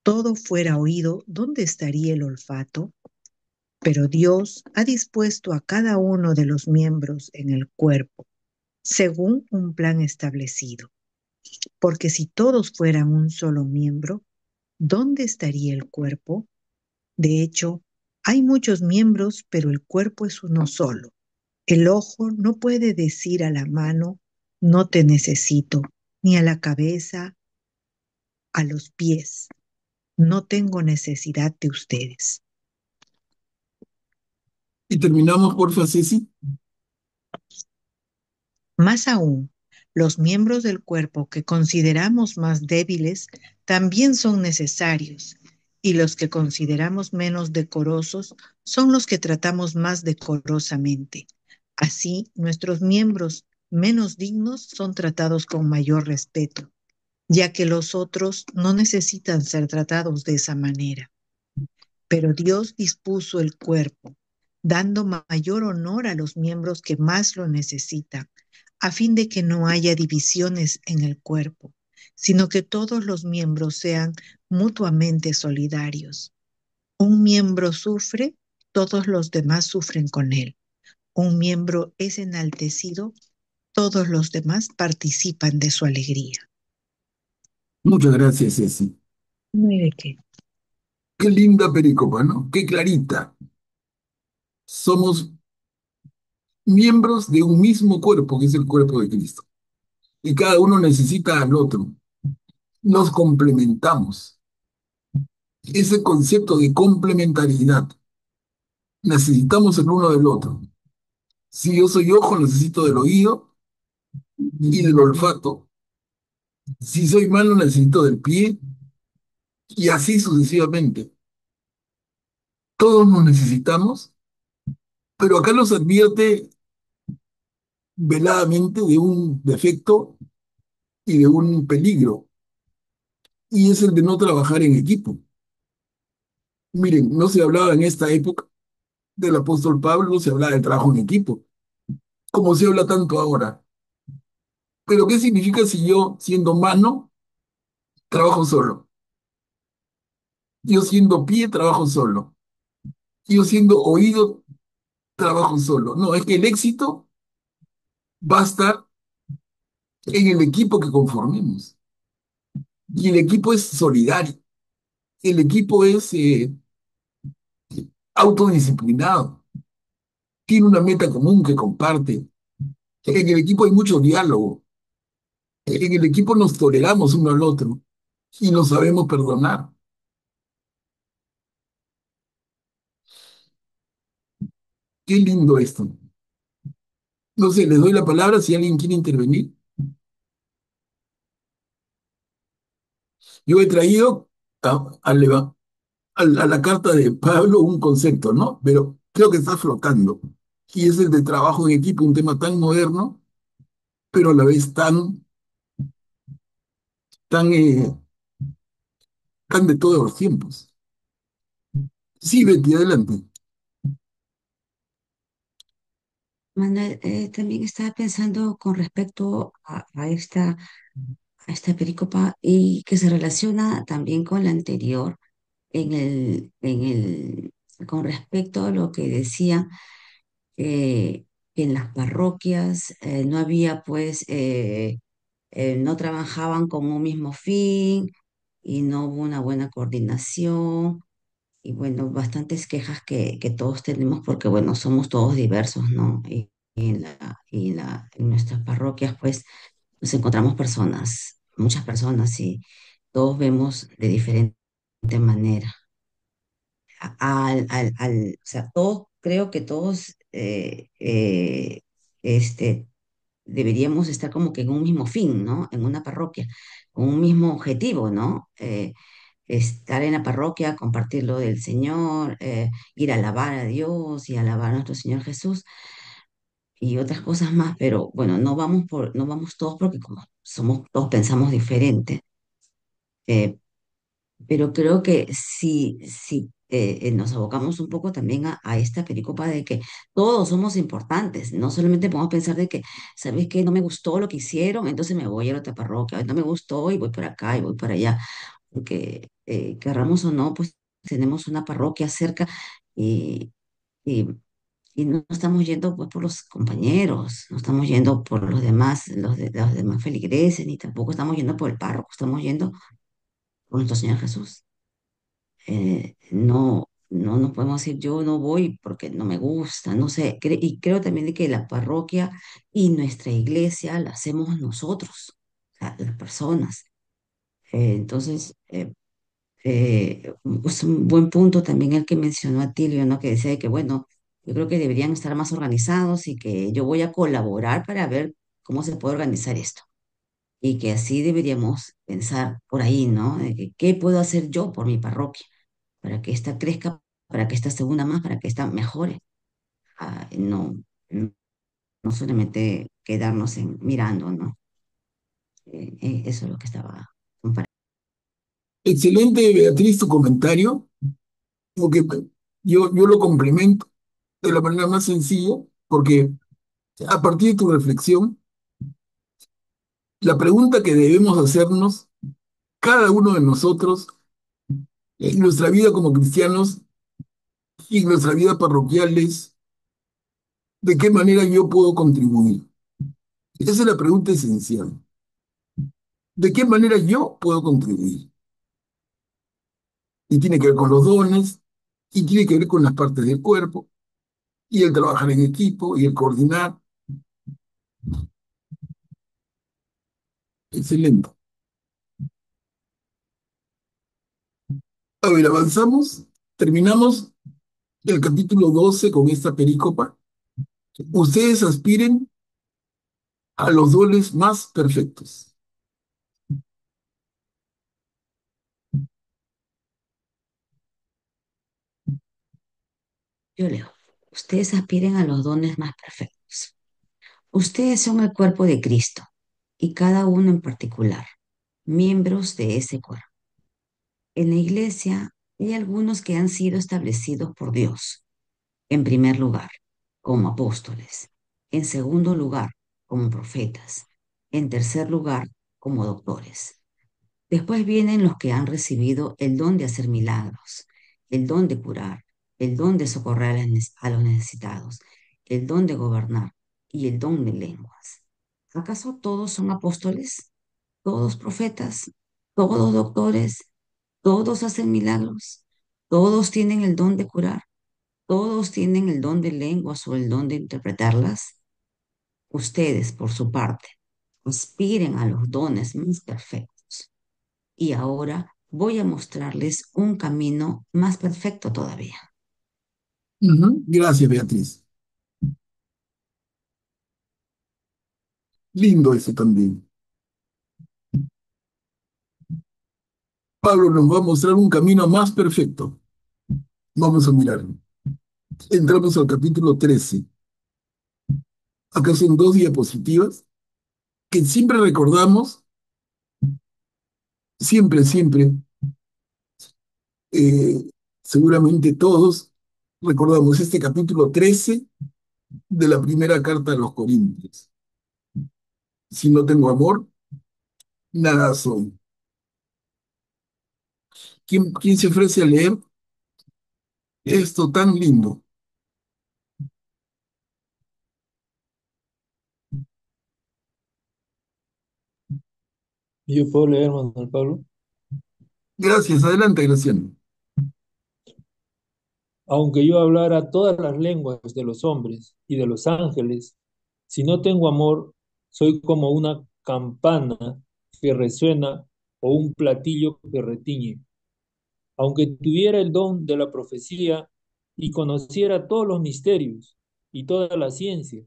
todo fuera oído, ¿dónde estaría el olfato? Pero Dios ha dispuesto a cada uno de los miembros en el cuerpo según un plan establecido. Porque si todos fueran un solo miembro, ¿dónde estaría el cuerpo? De hecho, hay muchos miembros, pero el cuerpo es uno solo. El ojo no puede decir a la mano, no te necesito, ni a la cabeza, a los pies, no tengo necesidad de ustedes. Y terminamos, porfa, Ceci. Más aún, los miembros del cuerpo que consideramos más débiles también son necesarios, y los que consideramos menos decorosos son los que tratamos más decorosamente. Así, nuestros miembros menos dignos son tratados con mayor respeto, ya que los otros no necesitan ser tratados de esa manera. Pero Dios dispuso el cuerpo, dando mayor honor a los miembros que más lo necesitan, a fin de que no haya divisiones en el cuerpo, sino que todos los miembros sean mutuamente solidarios. Un miembro sufre, todos los demás sufren con él. Un miembro es enaltecido, todos los demás participan de su alegría. Muchas gracias, Ceci. No hay de qué. Qué linda perícopa, ¿no? Qué clarita. Somos miembros de un mismo cuerpo, que es el cuerpo de Cristo. Y cada uno necesita al otro. Nos complementamos. Ese concepto de complementariedad. Necesitamos el uno del otro. Si yo soy ojo, necesito del oído y del olfato. Si soy mano, necesito del pie y así sucesivamente. Todos nos necesitamos, pero acá nos advierte veladamente de un defecto y de un peligro, y es el de no trabajar en equipo. Miren, no se hablaba en esta época del apóstol Pablo, no se hablaba del trabajo en equipo, como se habla tanto ahora. Pero ¿qué significa si yo, siendo mano, trabajo solo? Yo siendo pie, trabajo solo. Yo siendo oído, trabajo solo. No, es que el éxito va a estar en el equipo que conformemos. Y el equipo es solidario. El equipo es autodisciplinado. Tiene una meta común que comparte. En el equipo hay mucho diálogo. En el equipo nos toleramos uno al otro y nos sabemos perdonar. Qué lindo esto. No sé, les doy la palabra si alguien quiere intervenir. Yo he traído al a la carta de Pablo un concepto, ¿no? Pero creo que está flotando. Y es el de trabajo en equipo, un tema tan moderno, pero a la vez tan, tan de todos los tiempos. Sí, Betty, adelante. Manuel, también estaba pensando con respecto a esta perícopa y que se relaciona también con la anterior con respecto a lo que decía que en las parroquias no había no trabajaban con un mismo fin y no hubo una buena coordinación y bueno, bastantes quejas que todos tenemos porque bueno, somos todos diversos, ¿no? En nuestras parroquias pues nos encontramos personas, muchas personas y todos vemos de diferente manera. O sea, todos, creo que todos este, deberíamos estar como que en un mismo fin, ¿no? En una parroquia, con un mismo objetivo, ¿no? Estar en la parroquia, compartir lo del Señor, ir a alabar a Dios y alabar a nuestro Señor Jesús y otras cosas más, pero bueno, no vamos todos porque como somos, todos pensamos diferente. eh, pero creo que si nos abocamos un poco también a esta pericopa de que todos somos importantes, no solamente podemos pensar de que, ¿sabes qué? No me gustó lo que hicieron, entonces me voy a la otra parroquia, no me gustó y voy por acá y voy para allá, porque querramos o no, pues tenemos una parroquia cerca y, y, y no estamos yendo pues por los compañeros, no estamos yendo por los demás, los demás feligreses, ni tampoco estamos yendo por el párroco, estamos yendo por nuestro Señor Jesús. No nos podemos decir yo no voy porque no me gusta, no sé, y creo también de que la parroquia y nuestra iglesia la hacemos nosotros, o sea, las personas. Entonces, es un buen punto también el que mencionó a Tilio, ¿no? Que decía de que, bueno, yo creo que deberían estar más organizados y que yo voy a colaborar para ver cómo se puede organizar esto. Y que así deberíamos pensar por ahí, ¿no? De que, ¿qué puedo hacer yo por mi parroquia? Para que ésta crezca, para que ésta se una más, para que ésta mejore. No, no solamente quedarnos en mirando, ¿no? Eso es lo que estaba comparando. Excelente, Beatriz, tu comentario, porque yo lo complemento de la manera más sencilla, porque a partir de tu reflexión, la pregunta que debemos hacernos, cada uno de nosotros, en nuestra vida como cristianos y en nuestra vida parroquial es, ¿de qué manera yo puedo contribuir? Esa es la pregunta esencial. ¿De qué manera yo puedo contribuir? Y tiene que ver con los dones, y tiene que ver con las partes del cuerpo, y el trabajar en equipo, y el coordinar. Excelente. A ver, avanzamos, terminamos el capítulo 12 con esta perícopa. Ustedes aspiren a los dones más perfectos. Yo leo, ustedes aspiren a los dones más perfectos. Ustedes son el cuerpo de Cristo y cada uno en particular, miembros de ese cuerpo. En la iglesia Hay algunos que han sido establecidos por Dios, en primer lugar, como apóstoles, en segundo lugar, como profetas, en tercer lugar, como doctores. Después vienen los que han recibido el don de hacer milagros, el don de curar, el don de socorrer a los necesitados, el don de gobernar y el don de lenguas. ¿Acaso todos son apóstoles? ¿Todos profetas? ¿Todos doctores? ¿Todos hacen milagros? ¿Todos tienen el don de curar? ¿Todos tienen el don de lenguas o el don de interpretarlas? Ustedes, por su parte, aspiren a los dones más perfectos. Y ahora voy a mostrarles un camino más perfecto todavía. Ujú. Gracias, Beatriz. Lindo eso también. Pablo nos va a mostrar un camino más perfecto. Vamos a mirar. Entramos al capítulo 13. Acá son dos diapositivas que siempre recordamos, siempre, siempre, eh, seguramente todos recordamos este capítulo 13 de la primera carta a los Corintios. Si no tengo amor, nada soy. ¿Quién se ofrece a leer esto tan lindo? Yo puedo leer, Manuel Pablo. Gracias, adelante, Graciano. Aunque yo hablara todas las lenguas de los hombres y de los ángeles, si no tengo amor, soy como una campana que resuena o un platillo que retiñe. Aunque tuviera el don de la profecía y conociera todos los misterios y toda la ciencia,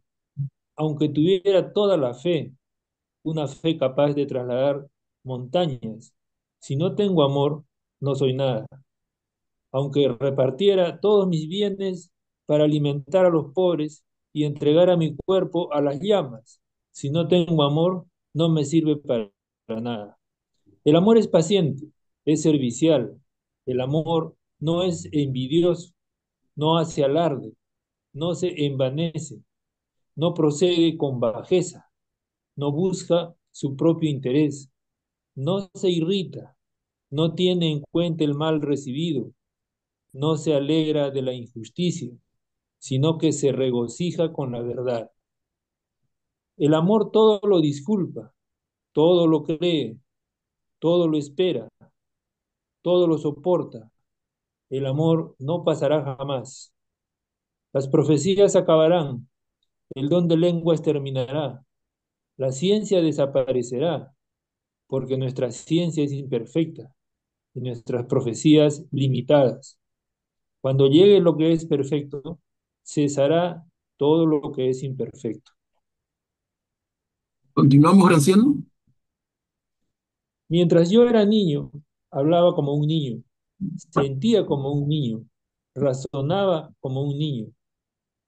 aunque tuviera toda la fe, una fe capaz de trasladar montañas, si no tengo amor, no soy nada. Aunque repartiera todos mis bienes para alimentar a los pobres y entregara mi cuerpo a las llamas, si no tengo amor, no me sirve para nada. El amor es paciente, es servicial. El amor no es envidioso, no hace alarde, no se envanece, no procede con bajeza, no busca su propio interés, no se irrita, no tiene en cuenta el mal recibido, no se alegra de la injusticia, sino que se regocija con la verdad. El amor todo lo disculpa, todo lo cree, todo lo espera, todo lo soporta. El amor no pasará jamás. Las profecías acabarán, el don de lenguas terminará, la ciencia desaparecerá, porque nuestra ciencia es imperfecta y nuestras profecías limitadas. Cuando llegue lo que es perfecto, cesará todo lo que es imperfecto. ¿Continuamos, Graciano? Mientras yo era niño, hablaba como un niño, sentía como un niño, razonaba como un niño,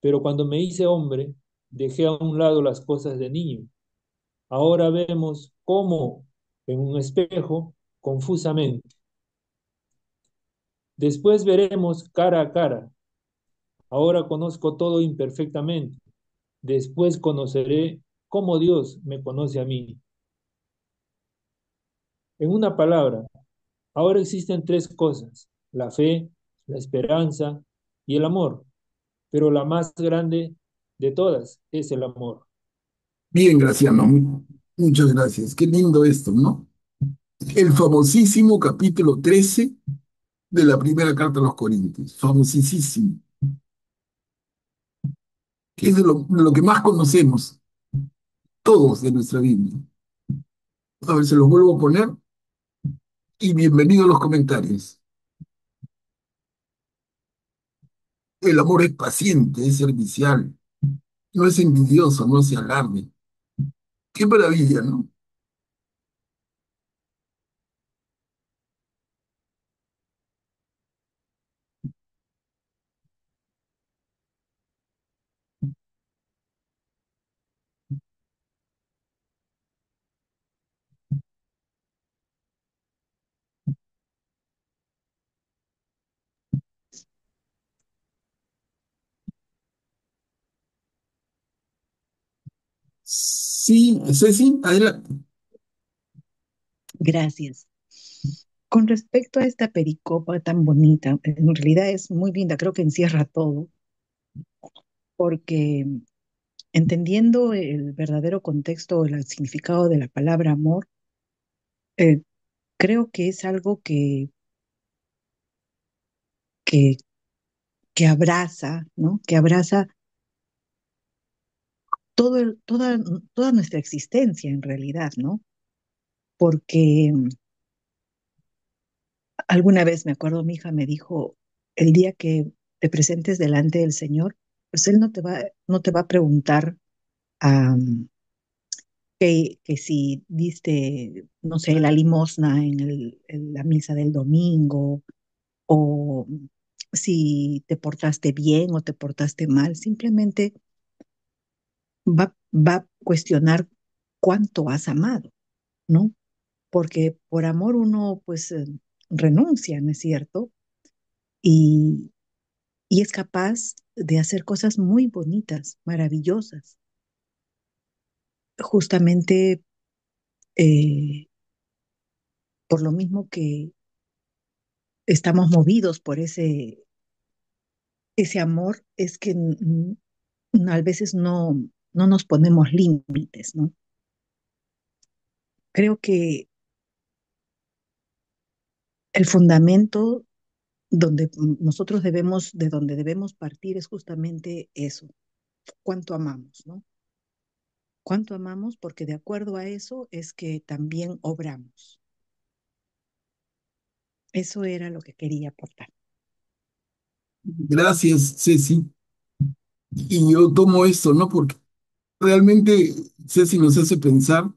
pero cuando me hice hombre, dejé a un lado las cosas de niño. Ahora vemos cómo en un espejo confusamente. Después veremos cara a cara. Ahora conozco todo imperfectamente. Después conoceré cómo Dios me conoce a mí. En una palabra, ahora existen tres cosas: la fe, la esperanza y el amor. Pero la más grande de todas es el amor. Bien, Graciano, muchas gracias. Qué lindo esto, ¿no? El famosísimo capítulo 13 de la primera carta a los Corintios, famosísimo, que es de lo que más conocemos todos de nuestra Biblia. A ver, se los vuelvo a poner y bienvenido a los comentarios. El amor es paciente, es servicial, no es envidioso, no se alarde. Qué maravilla, ¿no? Sí, Ceci, adelante. Gracias. Con respecto a esta pericopa tan bonita, en realidad es muy linda, creo que encierra todo, porque entendiendo el verdadero contexto, el significado de la palabra amor, eh, creo que es algo que, que abraza, ¿no? Que abraza toda nuestra existencia en realidad, ¿no? Porque alguna vez me acuerdo, mi hija me dijo, el día que te presentes delante del Señor, pues Él no te va a preguntar am, que si diste, no sé, la limosna en la misa del domingo o si te portaste bien o te portaste mal, simplemente va a cuestionar cuánto has amado, ¿no? Porque por amor uno pues renuncia, ¿no es cierto? Y, y es capaz de hacer cosas muy bonitas, maravillosas. Justamente eh, por lo mismo que estamos movidos por ese amor, es que a veces no nos ponemos límites, ¿no? Creo que el fundamento de donde debemos partir es justamente eso, cuánto amamos, ¿no? Cuánto amamos, porque de acuerdo a eso es que también obramos. Eso era lo que quería aportar. Gracias, Ceci. Y yo tomo esto, ¿no? Porque realmente Ceci nos hace pensar,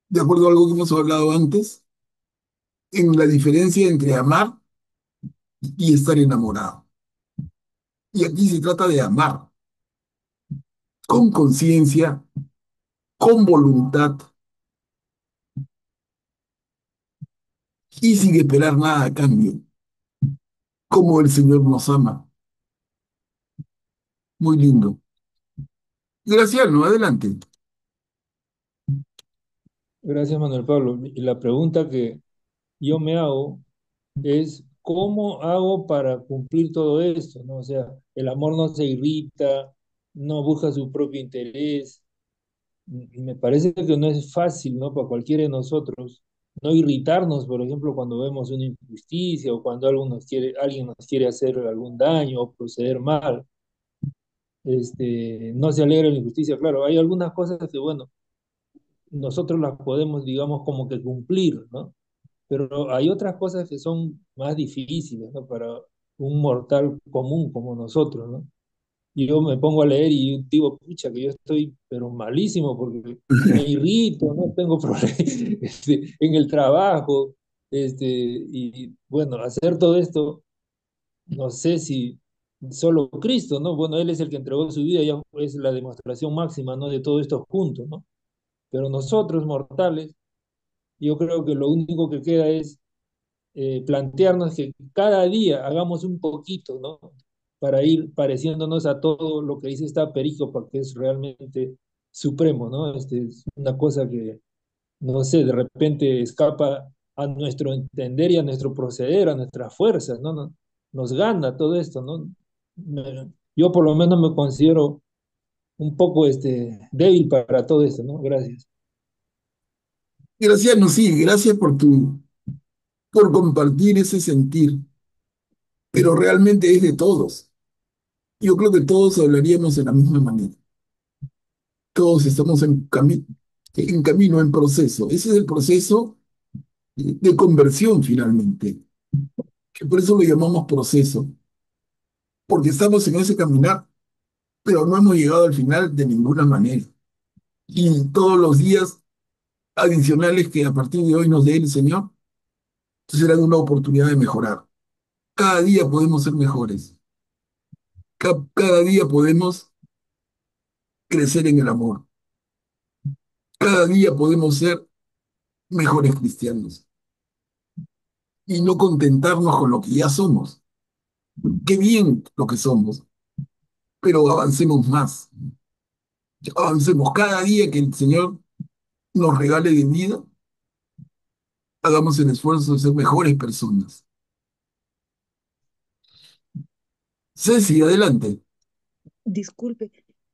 de acuerdo a algo que hemos hablado antes, en la diferencia entre amar y estar enamorado. Y aquí se trata de amar con conciencia, con voluntad y sin esperar nada a cambio, como el Señor nos ama. Muy lindo. Graciano, adelante. Gracias, Manuel Pablo. Y la pregunta que yo me hago es, ¿cómo hago para cumplir todo esto? ¿No? O sea, el amor no se irrita, no busca su propio interés. Y me parece que no es fácil, ¿no? Para cualquiera de nosotros no irritarnos, por ejemplo, cuando vemos una injusticia o cuando alguien nos quiere hacer algún daño o proceder mal. No se alegra la injusticia, claro, hay algunas cosas que, bueno, nosotros las podemos, digamos, como que cumplir, ¿no? Pero hay otras cosas que son más difíciles, ¿no? Para un mortal común como nosotros, ¿no? Y yo me pongo a leer y digo, pucha, que yo estoy, pero malísimo porque me irrito, no tengo problemas en el trabajo, y bueno, hacer todo esto, no sé si solo Cristo, ¿no? Bueno, Él es el que entregó su vida, ya es la demostración máxima, ¿no? De todo esto juntos, ¿no? Pero nosotros, mortales, yo creo que lo único que queda es plantearnos que cada día hagamos un poquito, ¿no? Para ir pareciéndonos a todo lo que dice esta perícopa, que es realmente supremo, ¿no? Es una cosa que, no sé, de repente escapa a nuestro entender y a nuestro proceder, a nuestras fuerzas, ¿no? Nos gana todo esto, ¿no? Yo por lo menos me considero un poco débil para todo esto, ¿no? Gracias. Graciano, sí, gracias por compartir ese sentir, pero realmente es de todos. Yo creo que todos hablaríamos de la misma manera. Todos estamos en camino, en proceso. Ese es el proceso de conversión finalmente, que por eso lo llamamos proceso, porque estamos en ese caminar, pero no hemos llegado al final de ninguna manera. Y todos los días adicionales que a partir de hoy nos dé el Señor serán una oportunidad de mejorar. Cada día podemos ser mejores. Cada día podemos crecer en el amor. Cada día podemos ser mejores cristianos y no contentarnos con lo que ya somos. Qué bien lo que somos, pero avancemos más. Avancemos cada día que el Señor nos regale de vida, hagamos el esfuerzo de ser mejores personas. Ceci, adelante. Disculpe,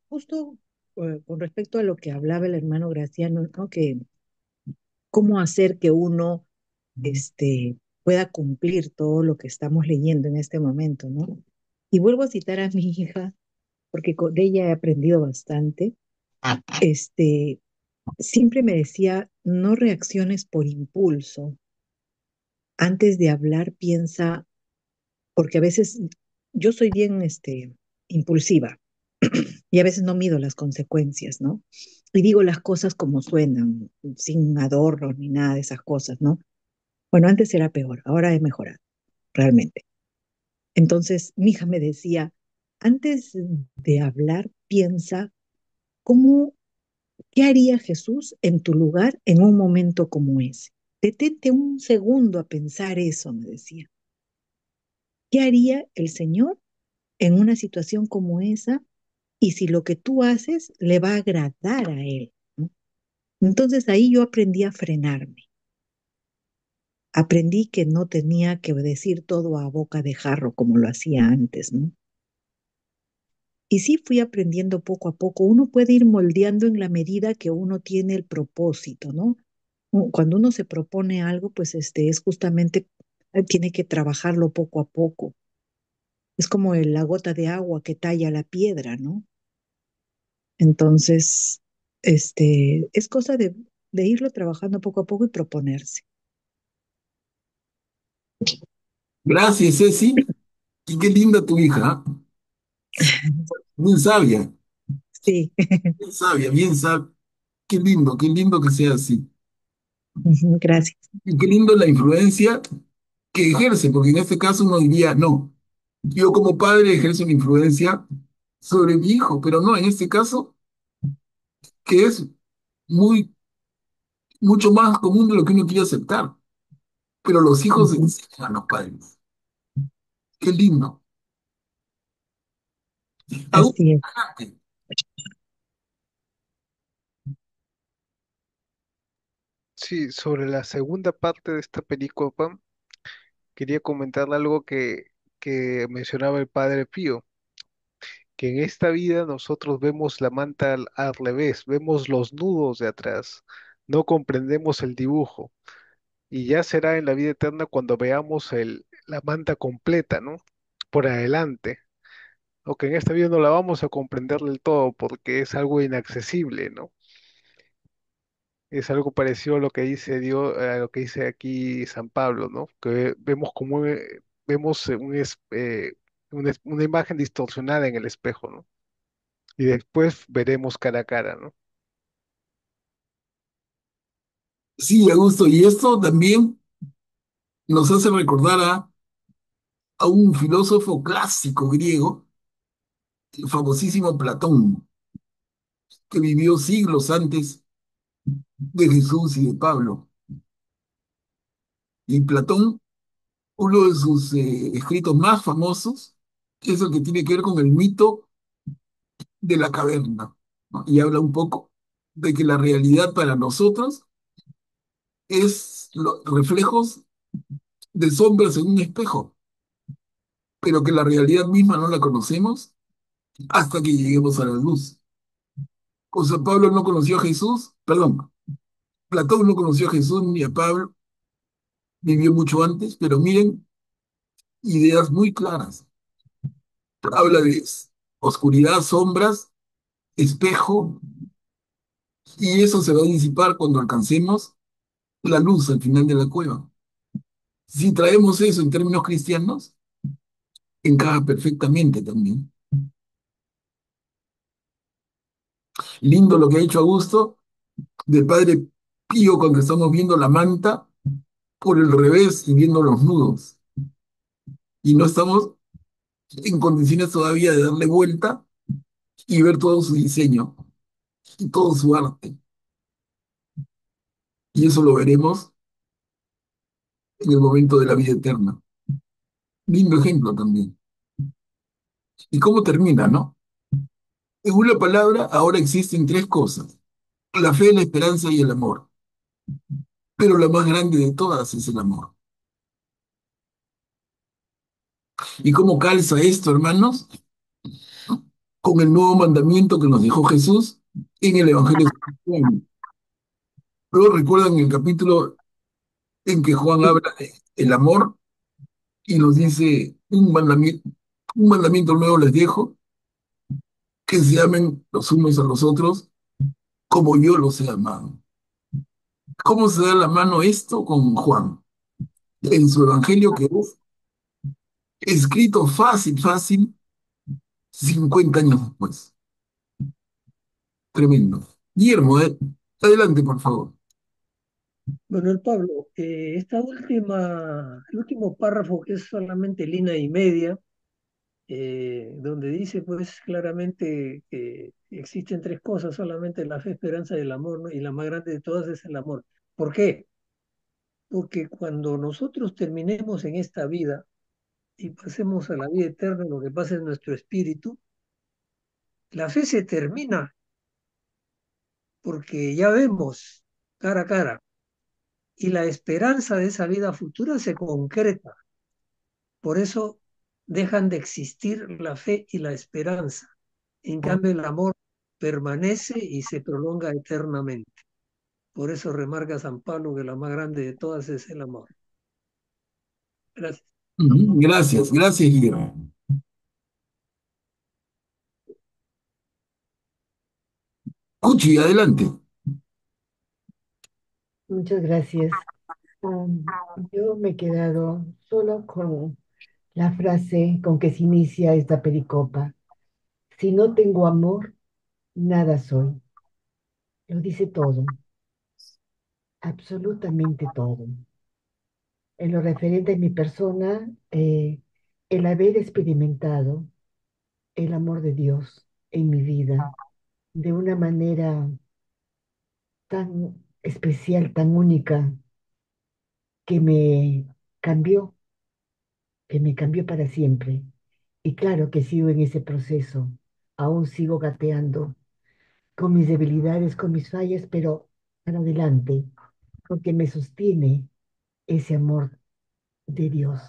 justo con respecto a lo que hablaba el hermano Graciano, ¿no? Que cómo hacer que uno pueda cumplir todo lo que estamos leyendo en este momento, ¿no? Y vuelvo a citar a mi hija, porque de ella he aprendido bastante. Este, siempre me decía, no reacciones por impulso. Antes de hablar, piensa, porque a veces yo soy bien, impulsiva y a veces no mido las consecuencias, ¿no? Y digo las cosas como suenan, sin adornos ni nada de esas cosas, ¿no? Bueno, antes era peor, ahora he mejorado, realmente. Entonces, mi hija me decía, antes de hablar, piensa cómo, qué haría Jesús en tu lugar en un momento como ese. Detente un segundo a pensar eso, me decía. ¿Qué haría el Señor en una situación como esa? Y si lo que tú haces le va a agradar a Él, ¿no? Entonces ahí yo aprendí a frenarme. Aprendí que no tenía que decir todo a boca de jarro como lo hacía antes, ¿no? Y sí fui aprendiendo poco a poco. Uno puede ir moldeando en la medida que uno tiene el propósito, ¿no? Cuando uno se propone algo, pues es justamente, tiene que trabajarlo poco a poco. Es como la gota de agua que talla la piedra, ¿no? Entonces, es cosa de irlo trabajando poco a poco y proponerse. Gracias, Ceci. Y qué linda tu hija, ¿eh? Bien sabia, Sí, bien sabia, bien sabia. Qué lindo que sea así. gracias. Y qué lindo la influencia que ejerce, porque en este caso uno diría, no, yo como padre ejerzo una influencia sobre mi hijo, pero no, en este caso, que es muy, mucho más común de lo que uno quiere aceptar, pero los hijos enseñan a los padres. Qué lindo. Augusto, Así es. adelante. Sí, sobre la segunda parte de esta película, quería comentar algo que mencionaba el padre Pío, que en esta vida nosotros vemos la manta al revés, vemos los nudos de atrás, no comprendemos el dibujo, y ya será en la vida eterna cuando veamos la manta completa, ¿no? Por adelante, aunque en esta vida no la vamos a comprender del todo porque es algo inaccesible, ¿no? Es algo parecido a lo que dice Dios, a lo que dice aquí San Pablo, ¿no? Que vemos como vemos una imagen distorsionada en el espejo, ¿no? Y después veremos cara a cara, ¿no? Sí, Augusto, y esto también nos hace recordar a un filósofo clásico griego, el famosísimo Platón, que vivió siglos antes de Jesús y de Pablo. Y Platón, uno de sus escritos más famosos, es el que tiene que ver con el mito de la caverna, ¿no? Y habla un poco de que la realidad para nosotros es los reflejos de sombras en un espejo, pero que la realidad misma no la conocemos hasta que lleguemos a la luz. O sea, Pablo no conoció a Jesús, perdón, Platón no conoció a Jesús ni a Pablo, vivió mucho antes, pero miren, ideas muy claras. Habla de oscuridad, sombras, espejo, y eso se va a disipar cuando alcancemos la luz al final de la cueva. Si traemos eso en términos cristianos, encaja perfectamente también. Lindo lo que ha hecho Augusto del Padre Pío cuando estamos viendo la manta por el revés y viendo los nudos. Y no estamos en condiciones todavía de darle vuelta y ver todo su diseño y todo su arte. Y eso lo veremos en el momento de la vida eterna. Lindo ejemplo también. ¿Y cómo termina, no? Según la palabra, ahora existen tres cosas: la fe, la esperanza y el amor. Pero la más grande de todas es el amor. ¿Y cómo calza esto, hermanos? Con el nuevo mandamiento que nos dejó Jesús en el Evangelio de Juan. Luego recuerdan el capítulo en que Juan habla de el amor y nos dice un mandamiento nuevo les dejo, que se amen los unos a los otros como yo los he amado. ¿Cómo se da la mano esto con Juan? En su Evangelio que es escrito fácil, fácil, 50 años después. Tremendo. Guillermo, adelante, por favor. Manuel Pablo, el último párrafo que es solamente línea y media, donde dice pues claramente que existen tres cosas, solamente la fe, esperanza y el amor, ¿no? Y la más grande de todas es el amor. ¿Por qué? Porque cuando nosotros terminemos en esta vida y pasemos a la vida eterna, lo que pasa en nuestro espíritu, la fe se termina porque ya vemos cara a cara y la esperanza de esa vida futura se concreta. Por eso dejan de existir la fe y la esperanza. En cambio, el amor permanece y se prolonga eternamente. Por eso remarca San Pablo que la más grande de todas es el amor. Gracias. Gracias, gracias, Guillermo. Cuchi, adelante. Muchas gracias. Yo me he quedado solo con la frase con que se inicia esta pericopa. Si no tengo amor, nada soy. Lo dice todo, absolutamente todo. En lo referente a mi persona, el haber experimentado el amor de Dios en mi vida de una manera tan especial, tan única, que me cambió, que me cambió para siempre. Y claro que sigo en ese proceso, aún sigo gateando con mis debilidades, con mis fallas, pero para adelante, porque me sostiene ese amor de Dios.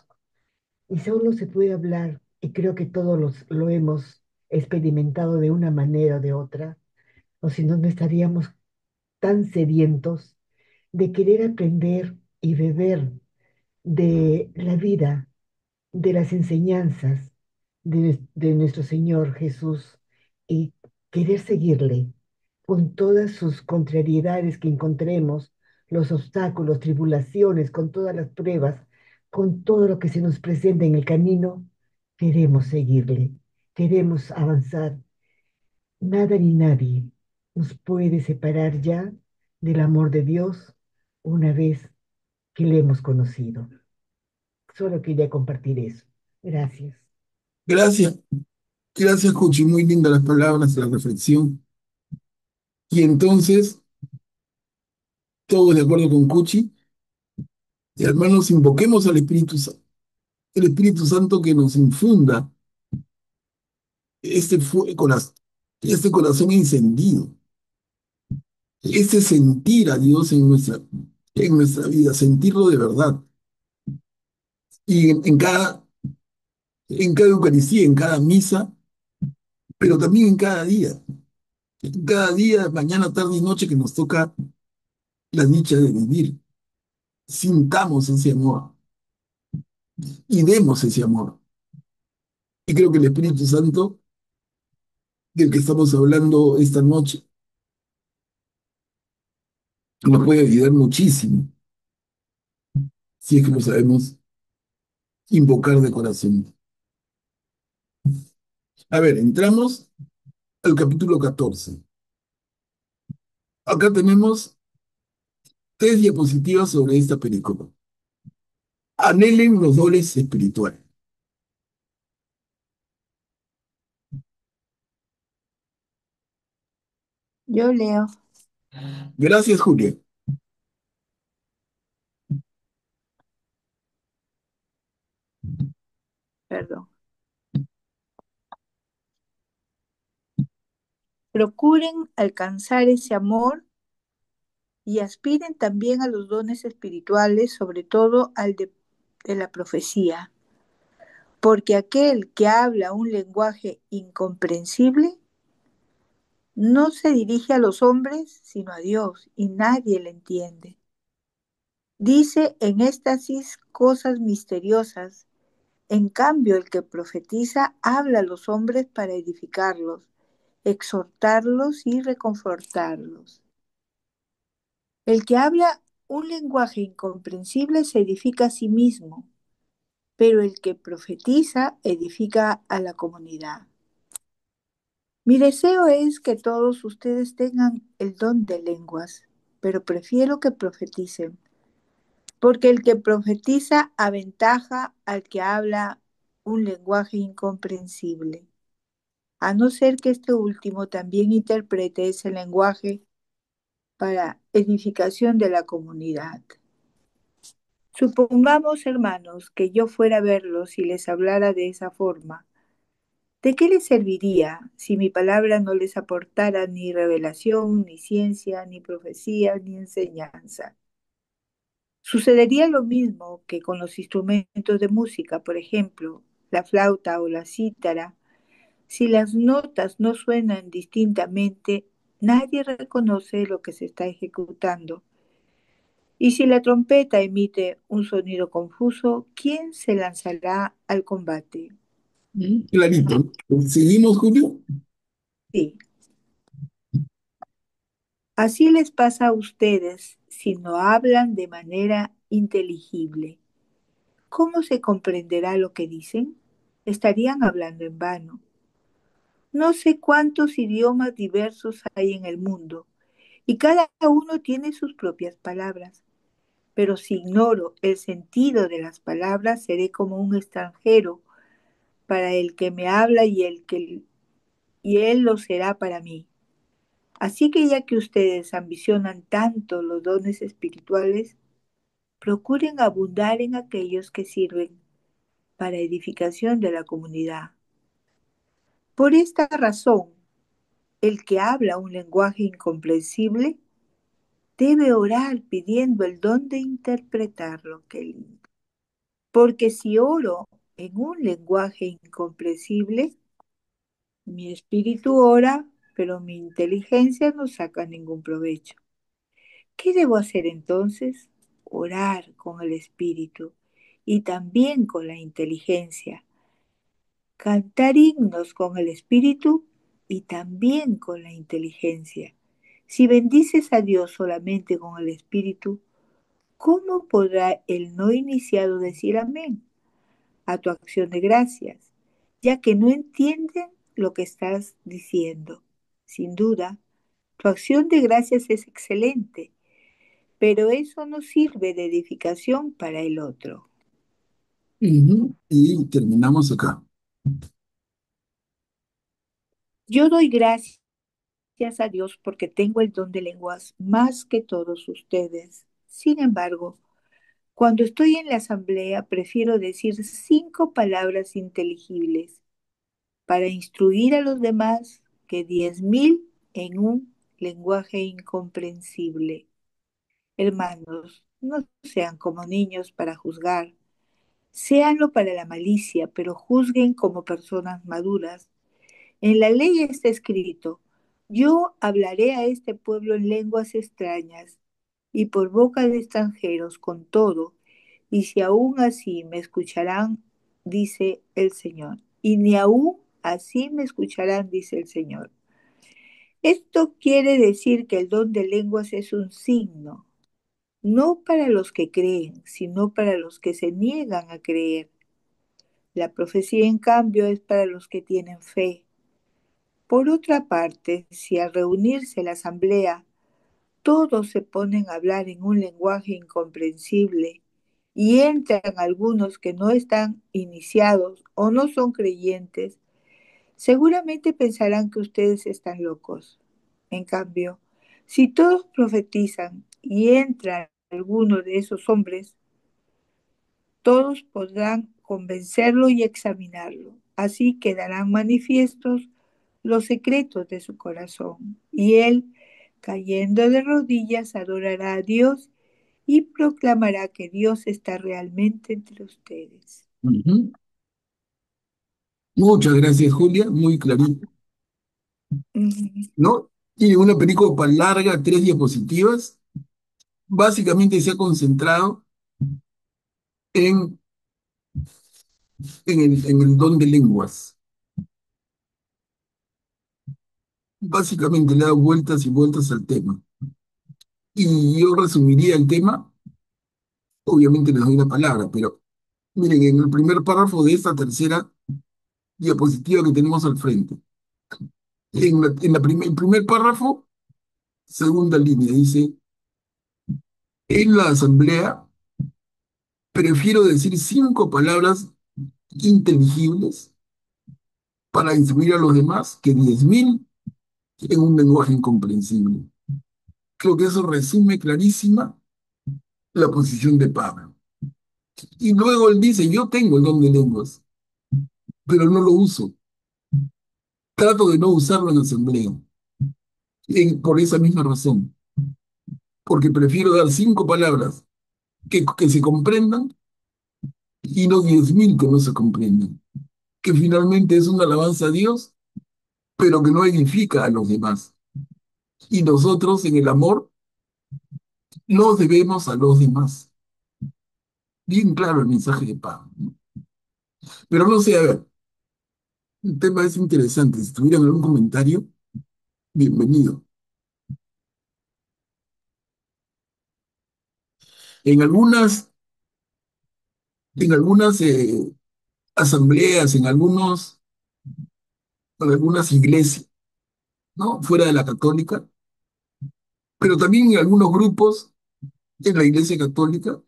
Y solo se puede hablar, y creo que todos lo hemos experimentado de una manera o de otra, o si no, no estaríamos tan sedientos de querer aprender y beber de la vida, de las enseñanzas de nuestro Señor Jesús y querer seguirle con todas sus contrariedades que encontremos, los obstáculos, tribulaciones, con todas las pruebas, con todo lo que se nos presenta en el camino, queremos seguirle, queremos avanzar. Nada ni nadie nos puede separar ya del amor de Dios una vez que le hemos conocido. Solo quería compartir eso. Gracias. Gracias, gracias, Cuchi. Muy lindas las palabras, la reflexión. Y entonces, todos de acuerdo con Cuchi, y hermanos, invoquemos al Espíritu Santo, el Espíritu Santo que nos infunda este, este corazón encendido, este sentir a Dios en nuestra vida, sentirlo de verdad. Y en cada Eucaristía, en cada misa, pero también en cada día. En cada día, mañana, tarde y noche que nos toca la dicha de vivir. Sintamos ese amor y demos ese amor. Y creo que el Espíritu Santo, del que estamos hablando esta noche, nos puede ayudar muchísimo si es que lo sabemos invocar de corazón. A ver, entramos al capítulo 14. Acá tenemos tres diapositivas sobre esta película. Anhelen los dones espirituales. Yo leo, Gracias, Julia. perdón. Procuren alcanzar ese amor y aspiren también a los dones espirituales, sobre todo al de la profecía, porque aquel que habla un lenguaje incomprensible no se dirige a los hombres, sino a Dios, y nadie le entiende. Dice en éxtasis cosas misteriosas. En cambio, el que profetiza habla a los hombres para edificarlos, exhortarlos y reconfortarlos. El que habla un lenguaje incomprensible se edifica a sí mismo, pero el que profetiza edifica a la comunidad. Mi deseo es que todos ustedes tengan el don de lenguas, pero prefiero que profeticen, porque el que profetiza aventaja al que habla un lenguaje incomprensible, a no ser que este último también interprete ese lenguaje para edificación de la comunidad. Supongamos, hermanos, que yo fuera a verlos y les hablara de esa forma. ¿De qué les serviría si mi palabra no les aportara ni revelación, ni ciencia, ni profecía, ni enseñanza? Sucedería lo mismo que con los instrumentos de música, por ejemplo, la flauta o la cítara. Si las notas no suenan distintamente, nadie reconoce lo que se está ejecutando. Y si la trompeta emite un sonido confuso, ¿quién se lanzará al combate? Clarito. ¿Seguimos, Julio? Sí, así les pasa a ustedes si no hablan de manera inteligible. ¿Cómo se comprenderá lo que dicen? Estarían hablando en vano. No sé cuántos idiomas diversos hay en el mundo, y cada uno tiene sus propias palabras. Pero si ignoro el sentido de las palabras, seré como un extranjero para el que me habla y él lo será para mí. Así que ya que ustedes ambicionan tanto los dones espirituales, procuren abundar en aquellos que sirven para edificación de la comunidad. Por esta razón, el que habla un lenguaje incomprensible debe orar pidiendo el don de interpretarlo. Qué lindo. Porque si oro en un lenguaje incomprensible, mi espíritu ora, pero mi inteligencia no saca ningún provecho. ¿Qué debo hacer entonces? Orar con el espíritu y también con la inteligencia. Cantar himnos con el espíritu y también con la inteligencia. Si bendices a Dios solamente con el espíritu, ¿cómo podrá el no iniciado decir amén a tu acción de gracias, ya que no entienden lo que estás diciendo? Sin duda, tu acción de gracias es excelente, pero eso no sirve de edificación para el otro. Ujú. Y terminamos acá. Yo doy gracias a Dios porque tengo el don de lenguas más que todos ustedes. Sin embargo, cuando estoy en la asamblea, prefiero decir 5 palabras inteligibles para instruir a los demás que 10.000 en un lenguaje incomprensible. Hermanos, no sean como niños para juzgar, séanlo para la malicia, pero juzguen como personas maduras. En la ley está escrito, yo hablaré a este pueblo en lenguas extrañas y por boca de extranjeros con todo, y si aún así me escucharán, dice el Señor. Y ni aún así me escucharán, dice el Señor. Esto quiere decir que el don de lenguas es un signo, no para los que creen, sino para los que se niegan a creer. La profecía, en cambio, es para los que tienen fe. Por otra parte, si al reunirse la asamblea todos se ponen a hablar en un lenguaje incomprensible y entran algunos que no están iniciados o no son creyentes, seguramente pensarán que ustedes están locos. En cambio, si todos profetizan y entra alguno de esos hombres, todos podrán convencerlo y examinarlo. Así quedarán manifiestos los secretos de su corazón. Y él, cayendo de rodillas, adorará a Dios y proclamará que Dios está realmente entre ustedes. Ujú. Muchas gracias, Julia, muy clarito, Mm, ¿no? Tiene una película larga, 3 diapositivas. Básicamente se ha concentrado en, en el don de lenguas. Básicamente le da vueltas y vueltas al tema. Y yo resumiría el tema, obviamente les doy la palabra, pero miren, en el primer párrafo de esta tercera diapositiva que tenemos al frente, el primer párrafo, segunda línea, dice, en la asamblea prefiero decir 5 palabras inteligibles para instruir a los demás que 10.000 en un lenguaje incomprensible. Creo que eso resume clarísima la posición de Pablo. Y luego él dice, yo tengo el don de lenguas, pero no lo uso. Trato de no usarlo en asamblea, por esa misma razón, porque prefiero dar 5 palabras que se comprendan y no 10.000 que no se comprendan, que finalmente es una alabanza a Dios, pero que no edifica a los demás. Y nosotros en el amor nos debemos a los demás. Bien claro el mensaje de Pablo, ¿no? Pero no sé, a ver, el tema es interesante. Si tuvieran algún comentario, bienvenido. En algunas, en algunas asambleas, en algunas iglesias, ¿no? Fuera de la católica, pero también en algunos grupos en la iglesia católica,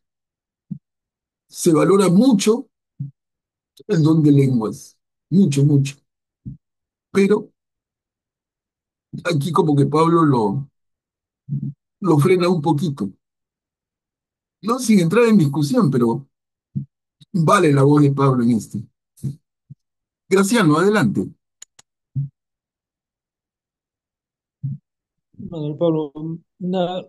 se valora mucho el don de lenguas. Mucho, mucho. Pero aquí como que Pablo lo frena un poquito. No sin entrar en discusión, pero vale la voz de Pablo en este. Graciano, adelante. Manuel Pablo, una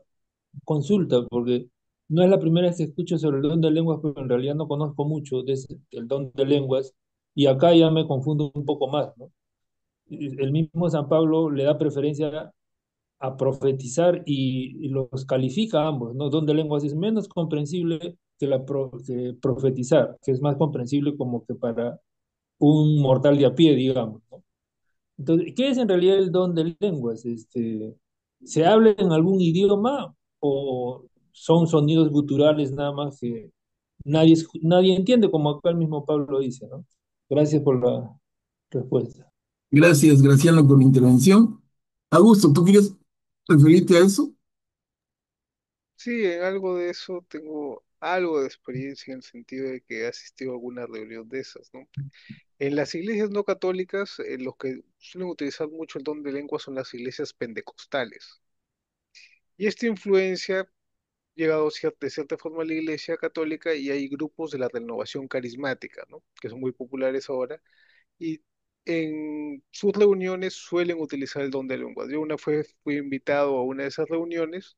consulta, porque no es la primera vez que escucho sobre el don de lenguas, pero en realidad no conozco mucho del don de lenguas, y acá ya me confundo un poco más, ¿no? El mismo San Pablo le da preferencia a profetizar y los califica a ambos, ¿no? Don de lenguas es menos comprensible que profetizar, que es más comprensible como que para un mortal de a pie, digamos, ¿no? Entonces, ¿qué es en realidad el don de lenguas? ¿Se habla en algún idioma o son sonidos guturales nada más que nadie entiende, como acá el mismo Pablo dice, ¿no? Gracias por la respuesta. Gracias, Graciano, por la intervención. Augusto, ¿tú quieres referirte a eso? Sí, en algo de eso tengo algo de experiencia en el sentido de que he asistido a alguna reunión de esas, ¿no? En las iglesias no católicas, los que suelen utilizar mucho el don de lengua son las iglesias pentecostales. Y esta influencia ha llegado de cierta forma a la iglesia católica y hay grupos de la renovación carismática, ¿no? Que son muy populares ahora y en sus reuniones suelen utilizar el don de lenguas. Yo fui invitado a una de esas reuniones.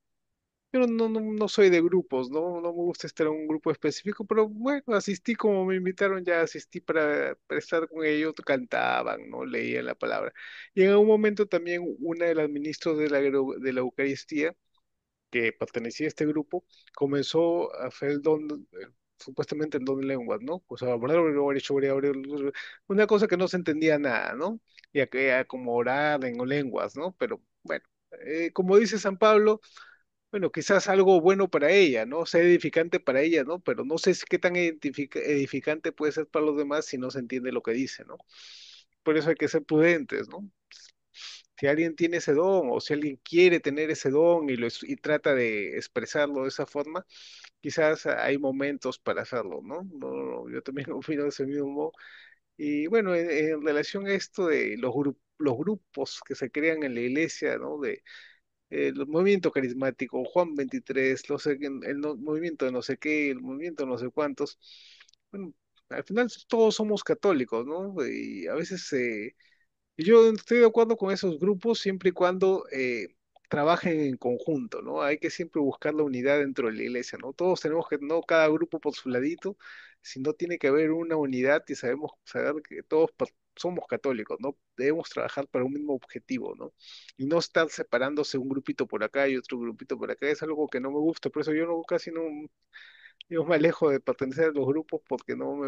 Yo no soy de grupos, ¿no? No me gusta estar en un grupo específico, pero bueno, asistí como me invitaron, ya asistí para estar con ellos, cantaban, ¿no? Leían la palabra. Y en un momento también una de las ministros de la Eucaristía, que pertenecía a este grupo, comenzó a hacer supuestamente el don de lenguas, ¿no? O sea, una cosa que no se entendía nada, ¿no? Y como orar en lenguas, ¿no? Pero bueno, como dice San Pablo, bueno, quizás algo bueno para ella, ¿no? Sea edificante para ella, ¿no? Pero no sé qué tan edificante puede ser para los demás si no se entiende lo que dice, ¿no? Por eso hay que ser prudentes, ¿no? Si alguien tiene ese don o si alguien quiere tener ese don y trata de expresarlo de esa forma, quizás hay momentos para hacerlo, ¿no? Yo también opino de ese mismo modo. Y bueno, en relación a esto de los grupos que se crean en la iglesia, ¿no? El movimiento carismático, Juan 23, movimiento de no sé qué, el movimiento de no sé cuántos. Bueno, al final todos somos católicos, ¿no? Y a veces Y yo estoy de acuerdo con esos grupos siempre y cuando trabajen en conjunto, ¿no? Hay que siempre buscar la unidad dentro de la iglesia, ¿no? Todos tenemos que, no cada grupo por su ladito, sino tiene que haber una unidad y saber que todos somos católicos, ¿no? Debemos trabajar para un mismo objetivo, ¿no? Y no estar separándose un grupito por acá y otro grupito por acá, es algo que no me gusta, por eso yo no, casi no, yo me alejo de pertenecer a los grupos porque no,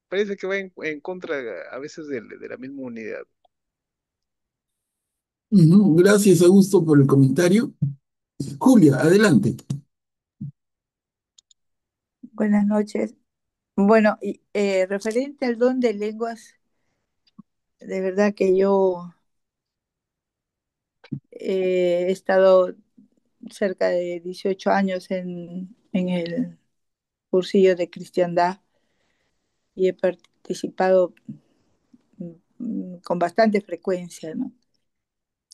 parece que va en contra a veces de la misma unidad. Ujú. Gracias, Augusto, por el comentario. Julia, adelante. Buenas noches. Bueno, referente al don de lenguas, de verdad que yo he estado cerca de 18 años en el cursillo de cristiandad y he participado con bastante frecuencia, ¿no?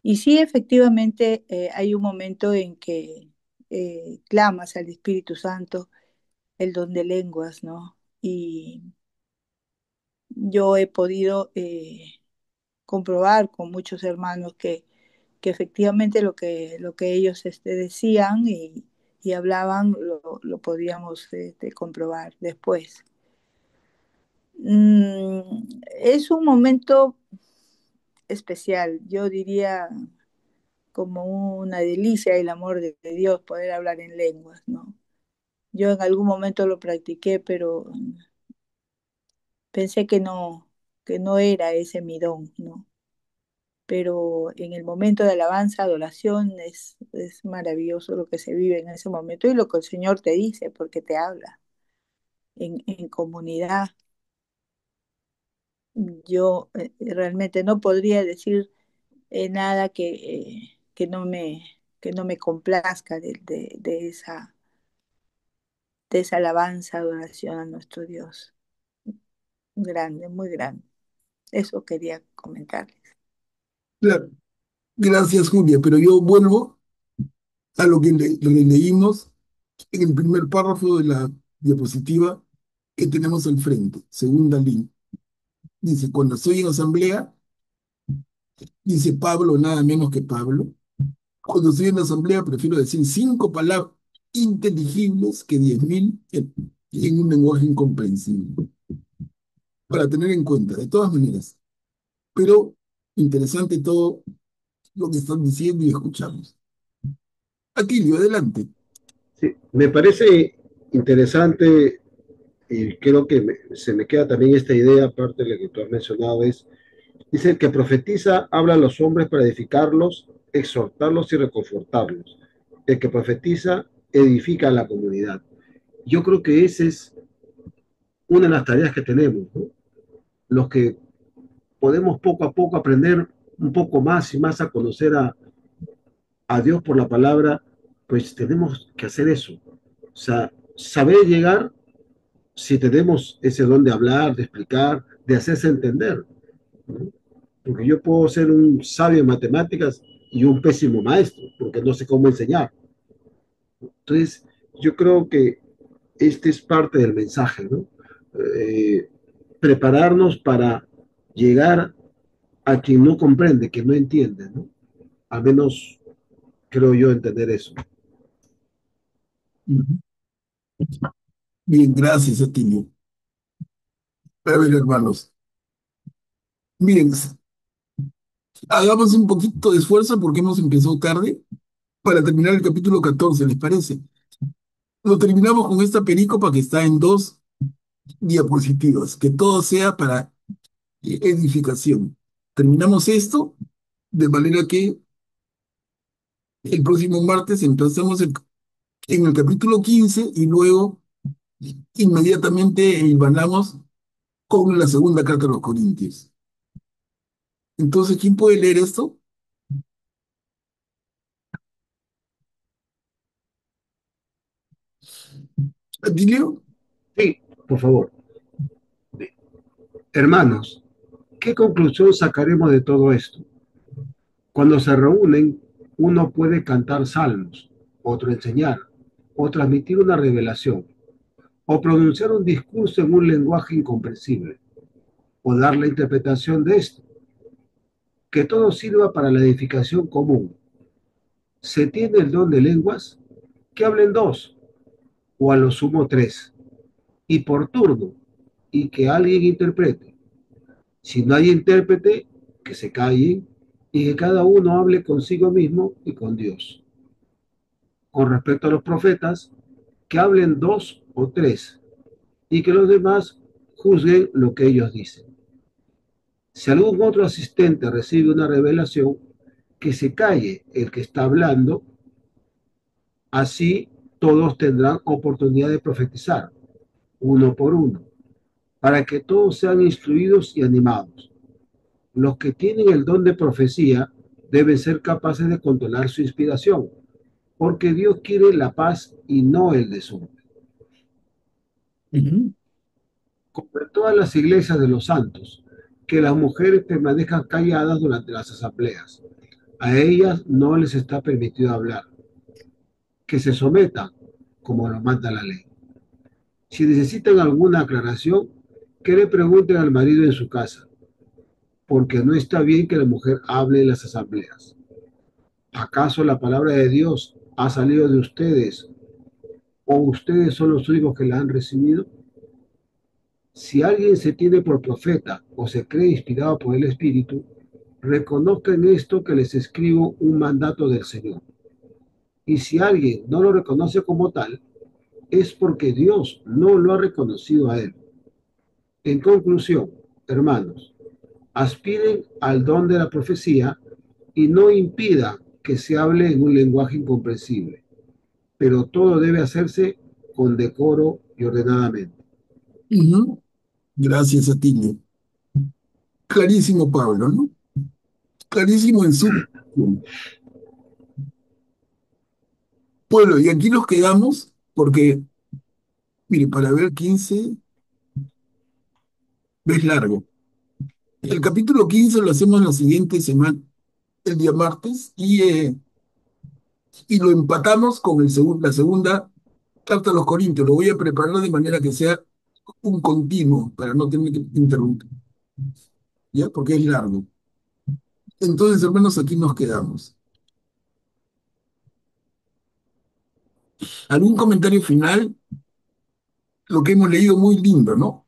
Y sí, efectivamente, hay un momento en que clamas al Espíritu Santo el don de lenguas, ¿no? Y yo he podido comprobar con muchos hermanos que efectivamente lo que ellos decían y hablaban lo podíamos comprobar después. Es un momento especial, yo diría como una delicia el amor de Dios poder hablar en lenguas, ¿no? Yo en algún momento lo practiqué, pero pensé que no era ese mi don, ¿no? Pero en el momento de alabanza, adoración, es maravilloso lo que se vive en ese momento y lo que el Señor te dice, porque te habla en comunidad. Yo realmente no podría decir nada que no me complazca de esa alabanza, adoración a nuestro Dios. Grande, muy grande. Eso quería comentarles. Claro, gracias, Julia, pero yo vuelvo a lo que leímos en el primer párrafo de la diapositiva que tenemos al frente, segunda línea. Dice, cuando estoy en asamblea, dice Pablo, nada menos que Pablo, cuando estoy en asamblea prefiero decir 5 palabras inteligibles que 10.000 en un lenguaje incomprensible, para tener en cuenta, de todas maneras. Pero interesante todo lo que están diciendo y escuchamos. Aquilio, adelante. Sí, me parece interesante y creo que se me queda también esta idea, aparte de la que tú has mencionado, dice, el que profetiza habla a los hombres para edificarlos, exhortarlos y reconfortarlos. El que profetiza edifica a la comunidad. Yo creo que esa es una de las tareas que tenemos, ¿no? Los que podemos poco a poco aprender un poco más y más a conocer a Dios por la palabra, pues tenemos que hacer eso. O sea, saber llegar si tenemos ese don de hablar, de explicar, de hacerse entender, ¿no? Porque yo puedo ser un sabio en matemáticas y un pésimo maestro, porque no sé cómo enseñar. Entonces, yo creo que este es parte del mensaje, ¿no? Eh, Prepararnos para llegar a quien no comprende, que no entiende, ¿no? Al menos creo yo entender eso. Bien, gracias, Aquilio. A ver, hermanos, miren, hagamos un poquito de esfuerzo porque hemos empezado tarde para terminar el capítulo 14, ¿les parece? Lo terminamos con esta perícopa que está en 2 diapositivas, que todo sea para edificación. Terminamos esto de manera que el próximo martes empezamos en el capítulo 15 y luego inmediatamente hilvanamos con la segunda carta a los Corintios. Entonces, ¿quién puede leer esto? ¿Atilio? Sí, por favor. Hermanos, ¿qué conclusión sacaremos de todo esto? Cuando se reúnen, uno puede cantar salmos, otro enseñar, o transmitir una revelación, o pronunciar un discurso en un lenguaje incomprensible, o dar la interpretación de esto. que todo sirva para la edificación común. Se tiene el don de lenguas, que hablen dos, o a lo sumo tres, y por turno, y que alguien interprete. Si no hay intérprete, que se callen y que cada uno hable consigo mismo y con Dios. Con respecto a los profetas, que hablen dos o tres, y que los demás juzguen lo que ellos dicen. Si algún otro asistente recibe una revelación, que se calle el que está hablando, así todos tendrán oportunidad de profetizar, uno por uno, para que todos sean instruidos y animados. Los que tienen el don de profecía deben ser capaces de controlar su inspiración, porque Dios quiere la paz y no el desorden. Ujú. Como en todas las iglesias de los santos, que las mujeres permanezcan calladas durante las asambleas. A ellas no les está permitido hablar. Que se sometan, como lo manda la ley. Si necesitan alguna aclaración, que le pregunten al marido en su casa, porque no está bien que la mujer hable en las asambleas. ¿Acaso la palabra de Dios ha salido de ustedes o ustedes son los únicos que la han recibido? Si alguien se tiene por profeta o se cree inspirado por el Espíritu, reconozcan esto que les escribo un mandato del Señor. Y si alguien no lo reconoce como tal, es porque Dios no lo ha reconocido a él. En conclusión, hermanos, aspiren al don de la profecía y no impidan que se hable en un lenguaje incomprensible, pero todo debe hacerse con decoro y ordenadamente. Ujú. Gracias a ti, Leo. Clarísimo, Pablo, ¿no? Clarísimo en su... Bueno, y aquí nos quedamos porque, mire, para ver 15 es largo. El capítulo 15 lo hacemos la siguiente semana, el día martes, y lo empatamos con la segunda carta a los Corintios. Lo voy a preparar de manera que sea un continuo, para no tener que interrumpir, ¿ya? Porque es largo. Entonces, hermanos, aquí nos quedamos. ¿Algún comentario final? Lo que hemos leído muy lindo, ¿no?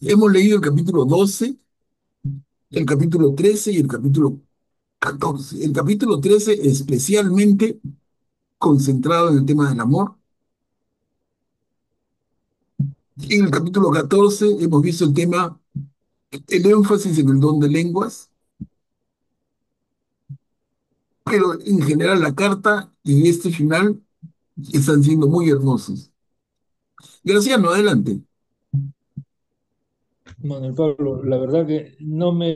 Hemos leído el capítulo 12, el capítulo 13 y el capítulo 14. El capítulo 13 especialmente concentrado en el tema del amor. En el capítulo 14 hemos visto el tema, el énfasis en el don de lenguas, pero en general la carta y este final están siendo muy hermosos. Graciano, adelante. Manuel Pablo, la verdad que no me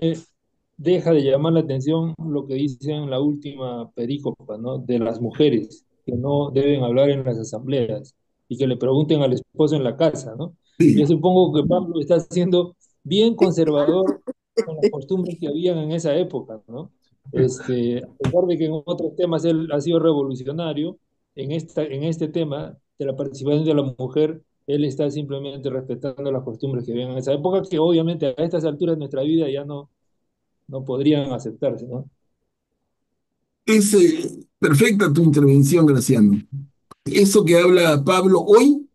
deja de llamar la atención lo que dice en la última perícopa, ¿no? De las mujeres que no deben hablar en las asambleas y que le pregunten al esposo en la casa, ¿no? Yo Sí, supongo que Pablo está siendo bien conservador con las costumbres que habían en esa época, ¿no? A pesar de que en otros temas él ha sido revolucionario, en este tema de la participación de la mujer, él está simplemente respetando las costumbres que habían en esa época, que obviamente a estas alturas de nuestra vida ya no podrían aceptarse, ¿no? es perfecta tu intervención, Graciano. Eso que habla Pablo hoy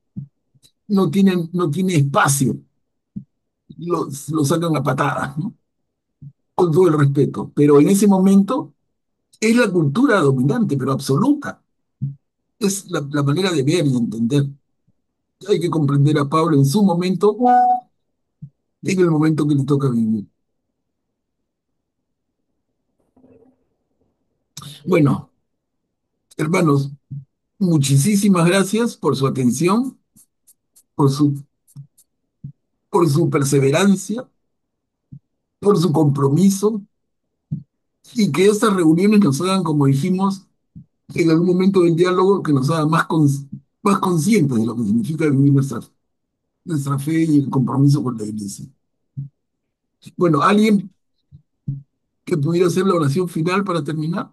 no tiene espacio, lo sacan a patadas, ¿no? Con todo el respeto. Pero en ese momento es la cultura dominante, pero absoluta. Es la manera de ver y entender. Hay que comprender a Pablo en su momento, en el momento que le toca vivir. Bueno, hermanos, muchísimas gracias por su atención, por su perseverancia, por su compromiso, y que estas reuniones nos hagan, como dijimos, en algún momento del diálogo, que nos haga más conscientes de lo que significa vivir nuestra fe y el compromiso con la iglesia. Bueno, ¿alguien que pudiera hacer la oración final para terminar?